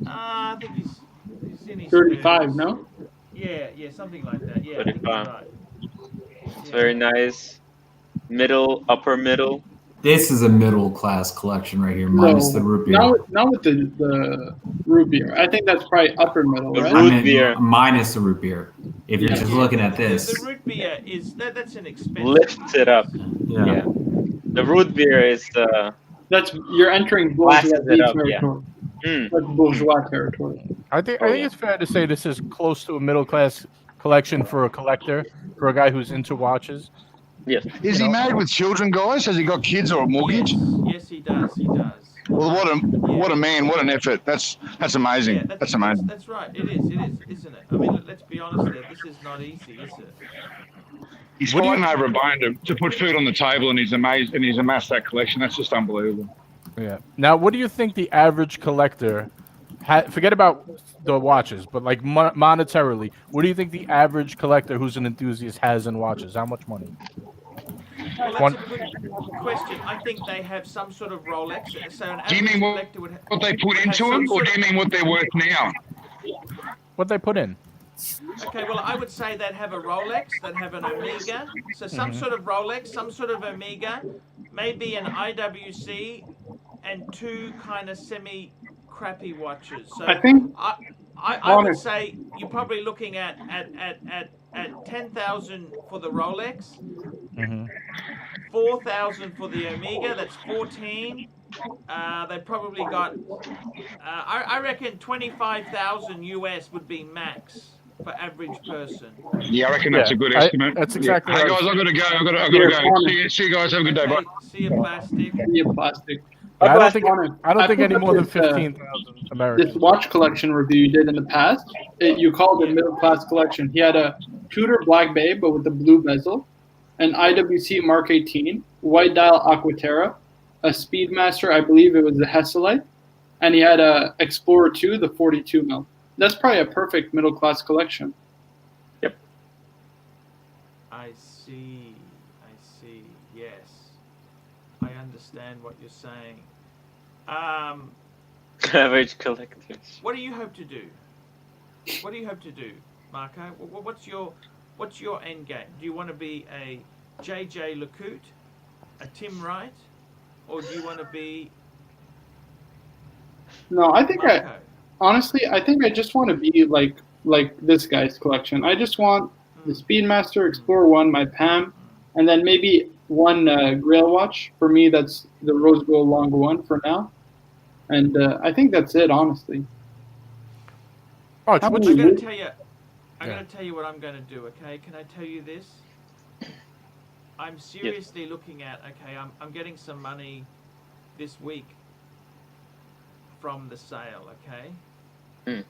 S1: I think he's in his
S2: 35,
S1: 30s.
S2: no?
S1: Yeah, something like that. Yeah, I think he's
S4: 35.
S1: right.
S4: It's very nice. Upper middle.
S6: This is a middle class collection right here, minus the root beer.
S2: Not with the root beer. I think that's probably upper middle,
S4: The
S2: right?
S4: root
S6: I meant
S4: beer.
S6: minus the root beer. If you're just looking at this,
S1: The root beer that's an expensive.
S4: Lifts it up.
S6: yeah.
S4: Yeah. The root beer is
S2: You're entering bourgeois
S4: Glasses it up, yeah.
S2: territory.
S4: Mm.
S2: That's bourgeois territory.
S3: I think it's fair to say this is close to a middle class collection for a collector, for a guy who's into watches.
S4: Yes.
S7: Is he married with children, guys? Has he got kids or a mortgage?
S1: Yes, he does. He does.
S7: Well, what a man, what an effort. That's amazing.
S1: Yeah,
S7: that's amazing.
S1: That's right. It is, isn't it? I mean, let's be honest there. This is not easy, is it?
S7: He's fighting over a bone to put food on the table, and he's amassed that collection. That's just unbelievable.
S3: Yeah. Now, what do you think the average collector? Forget about the watches, but like monetarily, what do you think the average collector who's an enthusiast has in watches? How much money?
S1: Well, that's a good question. I think they have some sort of Rolex. So an
S7: Do you
S1: average
S7: mean
S1: collector would
S7: what they put
S1: have
S7: into
S1: some
S7: them, or
S1: sort
S7: do you mean what they're worth now?
S3: What they put in?
S1: Okay, well, I would say they'd have a Rolex, they'd have an Omega, so some sort of Rolex, some sort of Omega, maybe an IWC, and two kind of semi-crappy watches. So
S2: I think
S1: I would say you're probably looking at 10,000 for the Rolex, 4,000 for the Omega. That's 14. They probably got. I reckon 25,000 US would be max for average person.
S7: Yeah, I reckon that's a good estimate.
S3: That's exactly
S7: Hey
S3: right.
S7: guys, I've got to go. I've got to go. See you guys. Have a good day. Bye.
S1: See you, plastic.
S2: Yeah, plastic.
S3: Yeah, I
S2: But
S3: don't think any
S2: put
S3: more than
S2: this,
S3: 15,000 Americans.
S2: This watch collection review you did in the past, you called it middle class collection. He had a Tudor Black Bay, but with the blue bezel, an IWC Mark 18, white dial Aquaterra, a Speedmaster, I believe it was the Hesalite, and he had a Explorer 2, the 42 mil. That's probably a perfect middle class collection.
S1: I see. Yes, I understand what you're saying.
S4: Average collectors.
S1: What do you hope to do? Marco? What's your end game? Do you want to be a JJ LeCoultre, a Tim Wright, or do you want to be
S2: No, I think
S1: Marco?
S2: honestly, I think I just want to be like this guy's collection. I just want the Speedmaster Explorer 1, my PAM, and then maybe one Grail watch. For me, that's the Rose Gold Lange 1 for now. And I think that's it, honestly.
S3: Oh,
S2: How
S3: what's
S2: many-
S1: I'm going to tell you. I'm
S3: Yeah.
S1: going to tell you what I'm going to do. Okay? Can I tell you this? I'm seriously looking at. Okay, I'm getting some money this week from the sale, okay?
S4: Hmm.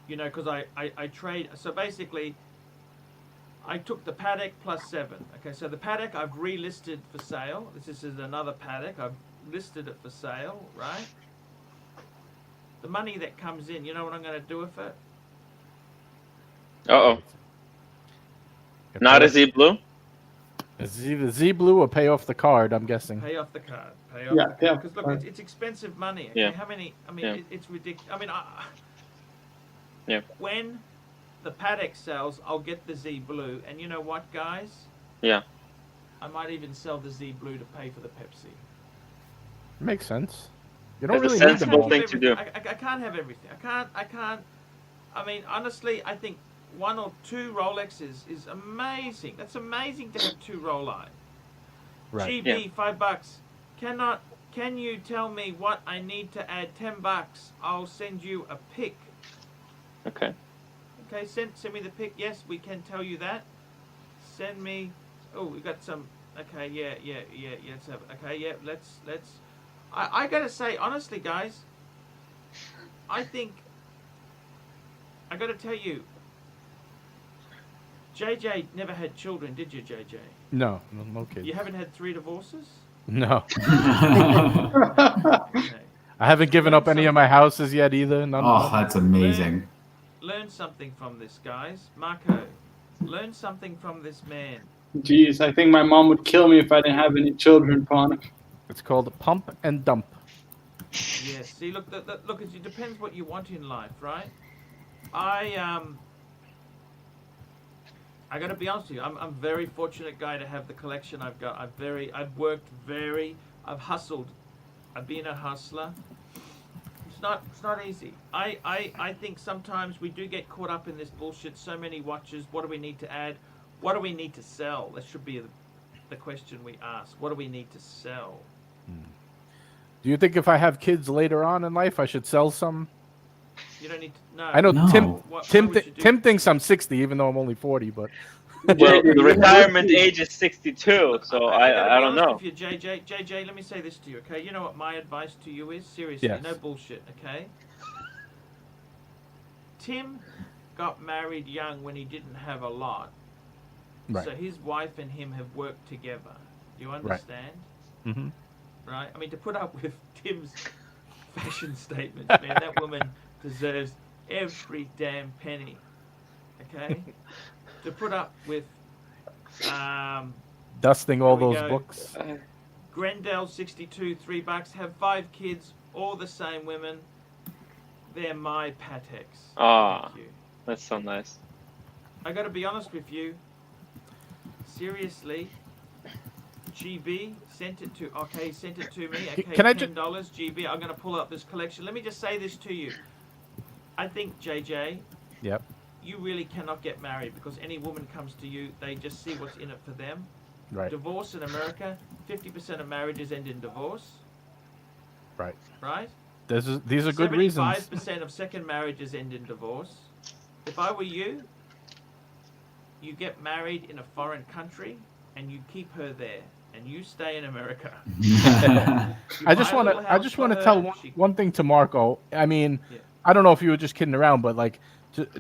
S1: You know, because I trade. So basically, I took the paddock plus 7. Okay, so the paddock I've relisted for sale. This is another paddock. I've listed it for sale, right? The money that comes in, you know what I'm going to do with it?
S4: Uh-oh. Not a Z Blue?
S3: It's either Z Blue or pay off the card, I'm guessing.
S1: Pay off the card. Pay off
S2: Yeah,
S1: the
S2: pay
S1: card.
S2: off
S1: Because
S2: the
S1: look,
S2: card.
S1: it's expensive money. Okay?
S4: Yeah.
S1: How many? I mean,
S4: Yeah.
S1: it's ridiculous. I mean,
S4: Yeah.
S1: when the paddock sells, I'll get the Z Blue. And you know what, guys?
S4: Yeah.
S1: I might even sell the Z Blue to pay for the Pepsi.
S3: Makes sense. You don't
S4: It's a
S3: really need them
S4: sensible
S3: all.
S4: thing to do.
S1: I can't have everything. I can't. I mean, honestly, I think 1 or 2 Rolexes is amazing. That's amazing to have 2 Rolex.
S3: Right.
S1: GB,
S4: Yeah.
S1: $5. Can you tell me what I need to add? $10. I'll send you a pic.
S4: Okay.
S1: Okay, send me the pic. Yes, we can tell you that. Send me. Oh, we got some. Okay, yeah. Let's have. Okay, yeah. Let's. I gotta say honestly, guys. I think. I gotta tell you. JJ never had children, did you, JJ?
S3: No kidding.
S1: You haven't had 3 divorces?
S3: No.
S1: Okay.
S3: I haven't given up any of my houses yet either. None
S6: Oh, that's amazing.
S1: Learn something from this, guys. Marco, learn something from this man.
S2: Jeez, I think my mom would kill me if I didn't have any children, Pon.
S3: It's called pump and dump.
S1: Yes. See, look, look. It depends what you want in life, right? I gotta be honest with you. I'm a very fortunate guy to have the collection I've got. I've worked I've hustled. I've been a hustler. It's not easy. I think sometimes we do get caught up in this bullshit. So many watches. What do we need to add? What do we need to sell? That should be the question we ask. What do we need to sell?
S3: Do you think if I have kids later on in life, I should sell some?
S1: You don't need to. No.
S3: I know
S6: No.
S3: Tim
S1: would you do?
S3: Tim thinks I'm 60, even though I'm only 40. But
S4: Well, the retirement age is 62, so I don't know.
S1: If you, JJ, let me say this to you, okay? You know what my advice to you is? Seriously,
S3: Yes.
S1: no bullshit, okay? Tim got married young when he didn't have a lot.
S3: Right.
S1: So his wife and him have worked together. You understand?
S3: Mm-hmm.
S1: Right? I mean, to put up with Tim's fashion statements, man, that woman deserves every damn penny. Okay? To put up with
S3: Dusting all
S1: Here we
S3: those
S1: go.
S3: books.
S1: Grendel 62, $3, have 5 kids, all the same women. They're my Pateks.
S4: Ah,
S1: Thank you.
S4: that's so nice.
S1: I gotta be honest with you. Seriously, GB sent it to. Okay, sent it to me. Okay,
S3: Can I
S1: $10, GB. I'm gonna pull up this collection. Let me just say this to you. I think JJ.
S3: Yep.
S1: You really cannot get married because any woman comes to you, they just see what's in it for them.
S3: Right.
S1: Divorce in America, 50% of marriages end in divorce.
S3: Right.
S1: Right?
S3: These are good reasons.
S1: 75% of second marriages end in divorce. If I were you, you get married in a foreign country and you keep her there and you stay in America.
S3: I just want to tell one thing to Marco. I mean,
S1: Yeah.
S3: I don't know if you were just kidding around, but like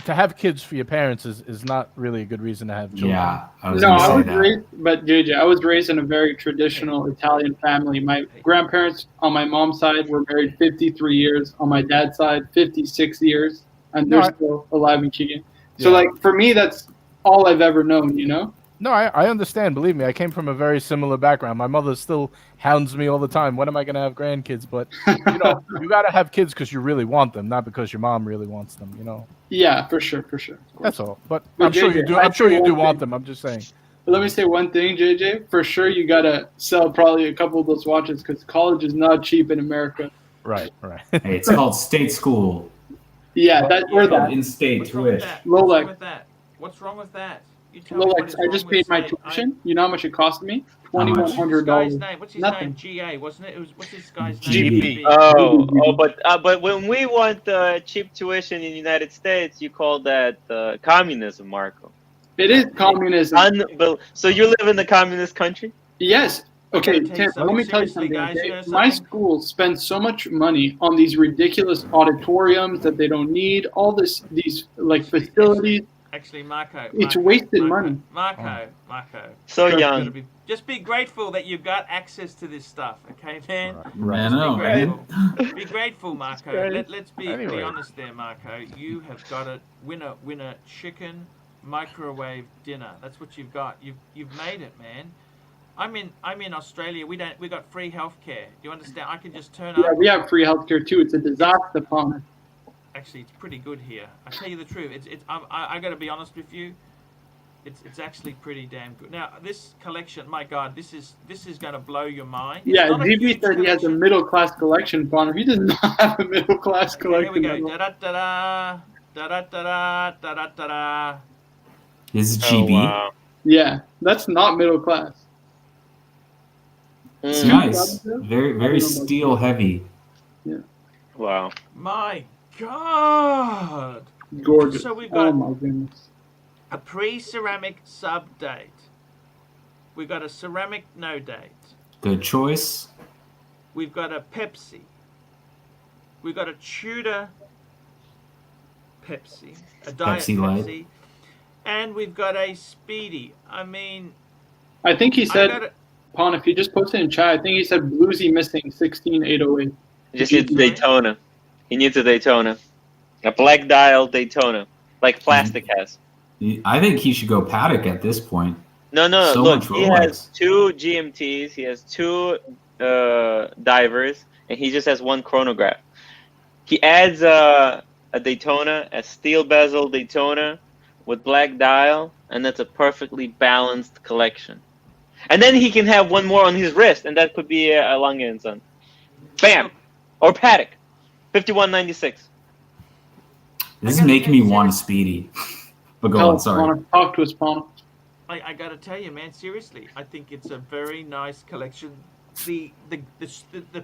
S3: to have kids for your parents is not really a good reason to have children.
S6: Yeah, I was
S2: No,
S6: gonna
S2: I
S6: say
S2: was
S6: that.
S2: raised, but JJ, I was raised in a very traditional Italian family. My grandparents on my mom's side were married 53 years. On my dad's side, 56 years, and they're
S3: No,
S2: still alive and kicking. So,
S3: Yeah.
S2: like for me, that's all I've ever known. You know?
S3: No, I understand. Believe me, I came from a very similar background. My mother still hounds me all the time. When am I going to have grandkids? But you know, you got to have kids because you really want them, not because your mom really wants them. You know,
S2: Yeah, for sure, for sure.
S3: that's all. But
S2: But
S3: I'm sure
S2: JJ,
S3: you do.
S2: I
S3: I'm sure
S2: say
S3: you do
S2: one
S3: want
S2: thing.
S3: them. I'm just saying.
S2: But let me say one thing, JJ. For sure, you gotta sell probably a couple of those watches because college is not cheap in America.
S3: Right, right.
S6: Hey, it's called state school.
S2: Yeah, that's where that.
S6: In-state
S1: What's wrong with
S6: tuition.
S1: that? What's
S2: Rolex.
S1: wrong with that? What's wrong with that? You tell me what
S2: Rolex.
S1: is
S2: I
S1: wrong
S2: just
S1: with
S2: paid my
S1: saying,
S2: tuition. You know how much it cost me?
S6: How much?
S1: What's this
S2: $2,100.
S1: guy's name? What's his
S2: Nothing.
S1: name? GA, wasn't it? It was. What's this guy's
S3: GB.
S1: name?
S4: But when we want cheap tuition in the United States, you call that communism, Marco.
S2: It is communism.
S4: So you live in the communist country?
S2: Yes, Okay,
S1: gotta tell you
S2: Tim, let me tell you
S1: seriously,
S2: something.
S1: guys.
S2: Okay?
S1: You know
S2: My
S1: something?
S2: school spends so much money on these ridiculous auditoriums that they don't need. All these like facilities.
S1: Actually, Marco,
S2: It's wasted money.
S1: Marco.
S4: So
S2: Sure.
S4: young.
S1: Just be grateful that you've got access to this stuff, okay, man?
S3: Right.
S6: I
S1: Just
S6: know,
S1: be
S6: man.
S1: grateful. Be grateful, Marco. Let's be
S3: Anyway.
S1: honest there, Marco. You have got a winner chicken microwave dinner. That's what you've got. You've made it, man. I'm in Australia. We got free healthcare. Do you understand? I can just turn
S2: Yeah,
S1: up.
S2: we have free healthcare too. It's a disaster, Palmer.
S1: Actually, it's pretty good here. I tell you the truth. I got to be honest with you. It's actually pretty damn good. Now this collection, my God, this is going to blow your mind. It's
S2: Yeah,
S1: not a
S2: GB
S1: huge
S2: said he has a
S1: collection.
S2: middle class collection, Palmer. He does not have a middle class
S1: Okay, here we
S2: collection.
S1: go. Da da da da da da.
S6: This is
S4: Oh
S6: GB.
S4: wow.
S2: Yeah, that's not middle class.
S6: It's
S4: Mm.
S6: nice.
S2: Yeah.
S6: Very,
S2: I don't
S6: very
S2: know about
S6: steel heavy.
S4: Wow.
S1: My God.
S2: Gorgeous.
S1: So we've
S2: Oh
S1: got
S2: my goodness.
S1: a pre-ceramic sub date. We've got a ceramic no date.
S6: Good choice.
S1: We've got a Pepsi. We've got a Tudor Pepsi, a Diet
S6: Pepsi Light.
S1: Pepsi, and we've got a Speedy. I mean,
S2: I think he
S1: I
S2: said,
S1: got
S2: Pon, if you just posted in chat, I think he said Bluesy missing 16808.
S4: He just needs a Daytona. He needs a Daytona. A black dial Daytona. Like plastic has.
S6: I think he should go paddock at this point.
S4: No.
S6: So
S4: Look,
S6: much
S4: he
S6: Rolex.
S4: has 2 GMTs. He has 2 divers, and he just has 1 chronograph. He adds a Daytona, a steel bezel Daytona with black dial, and that's a perfectly balanced collection. And then he can have 1 more on his wrist, and that could be a Lange Sohne. Bam! Or paddock. 5196.
S6: This is
S1: gotta
S6: making
S1: tell
S6: me
S1: you,
S6: want a
S1: seriously-
S6: Speedy. But go
S2: Tell
S6: on,
S2: us,
S6: sorry.
S2: Pon. Talk to us, Pon.
S1: I got to tell you, man, seriously, I think it's a very nice collection. The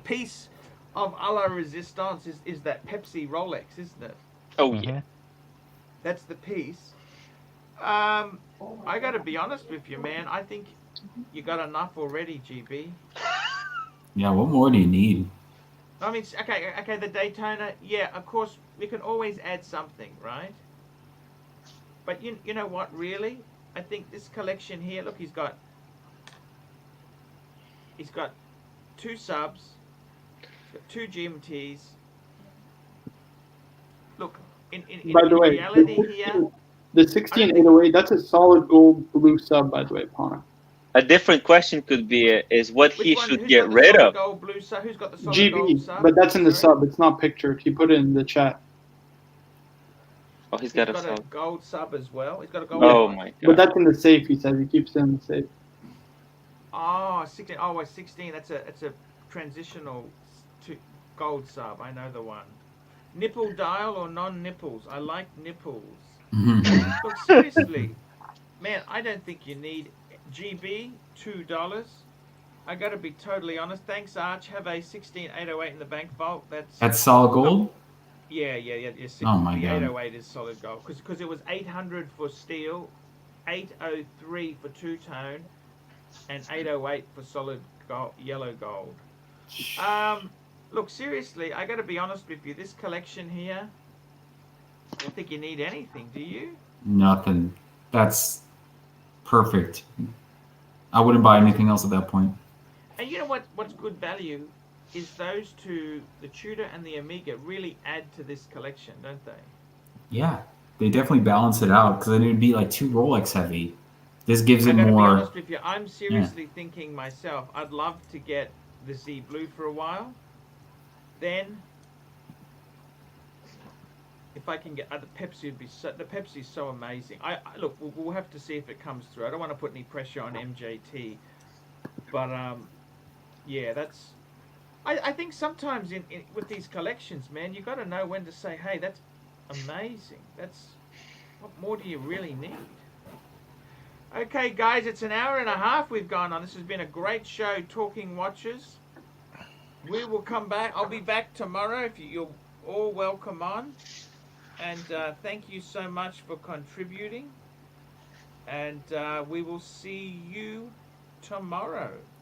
S1: piece of a la resistance is that Pepsi Rolex, isn't it?
S4: Oh, yeah.
S1: That's the piece. I got to be honest with you, man. I think you got enough already, GB.
S6: Yeah, what more do you need?
S1: I mean, okay, the Daytona, yeah, of course, we can always add something, right? But you know what, really? I think this collection here, look, he's got 2 subs, he's got 2 GMTs. Look, in
S2: By the way,
S1: reality here,
S2: the 16808, that's a solid gold blue sub, by the way, Pon.
S4: A different question could be is what
S1: which
S4: he
S1: one?
S4: should
S1: Who's
S4: get
S1: got the
S4: rid
S1: solid
S4: of.
S1: gold blue sub? Who's got the solid gold
S2: GB,
S1: sub?
S2: but that's in the
S1: Sorry?
S2: sub. It's not pictured. He put it in the chat.
S4: Oh, he's
S1: He's
S4: got a
S1: got a
S4: sub.
S1: gold sub as well. He's got a gold
S4: Oh
S1: one.
S4: my
S2: But
S4: god.
S2: that's in the safe, he says. He keeps it in the safe.
S1: Oh, 16. Oh, 16. That's a transitional to gold sub. I know the one. Nipple dial or non-nipples? I like nipples. Look, seriously, man, I don't think you need GB $2. I got to be totally honest. Thanks, Arch. Have a 16808 in the bank vault.
S6: That's solid gold?
S1: Yeah.
S6: Oh my
S1: the
S6: God.
S1: 808 is solid gold because it was 800 for steel, 803 for two-tone, and 808 for solid gold, yellow gold. Look, seriously, I got to be honest with you. This collection here, I don't think you need anything, do you?
S6: Nothing. That's perfect. I wouldn't buy anything else at that point.
S1: And you know what's good value is those two, the Tudor and the Omega, really add to this collection, don't they?
S6: Yeah, they definitely balance it out because then it'd be like too Rolex heavy. This gives it
S1: I gotta
S6: more.
S1: be honest with you. I'm seriously thinking myself. I'd love to get the Z Blue for a while. Then, if I can get the Pepsi, would be the Pepsi's so amazing. I look, we'll have to see if it comes through. I don't want to put any pressure on MJT, but yeah, that's. I think sometimes in with these collections, man, you got to know when to say, hey, that's amazing. That's what more do you really need? Okay, guys, it's an hour and a half we've gone on. This has been a great show, Talking Watches. We will come back. I'll be back tomorrow if you're all welcome on. And thank you so much for contributing. And we will see you tomorrow.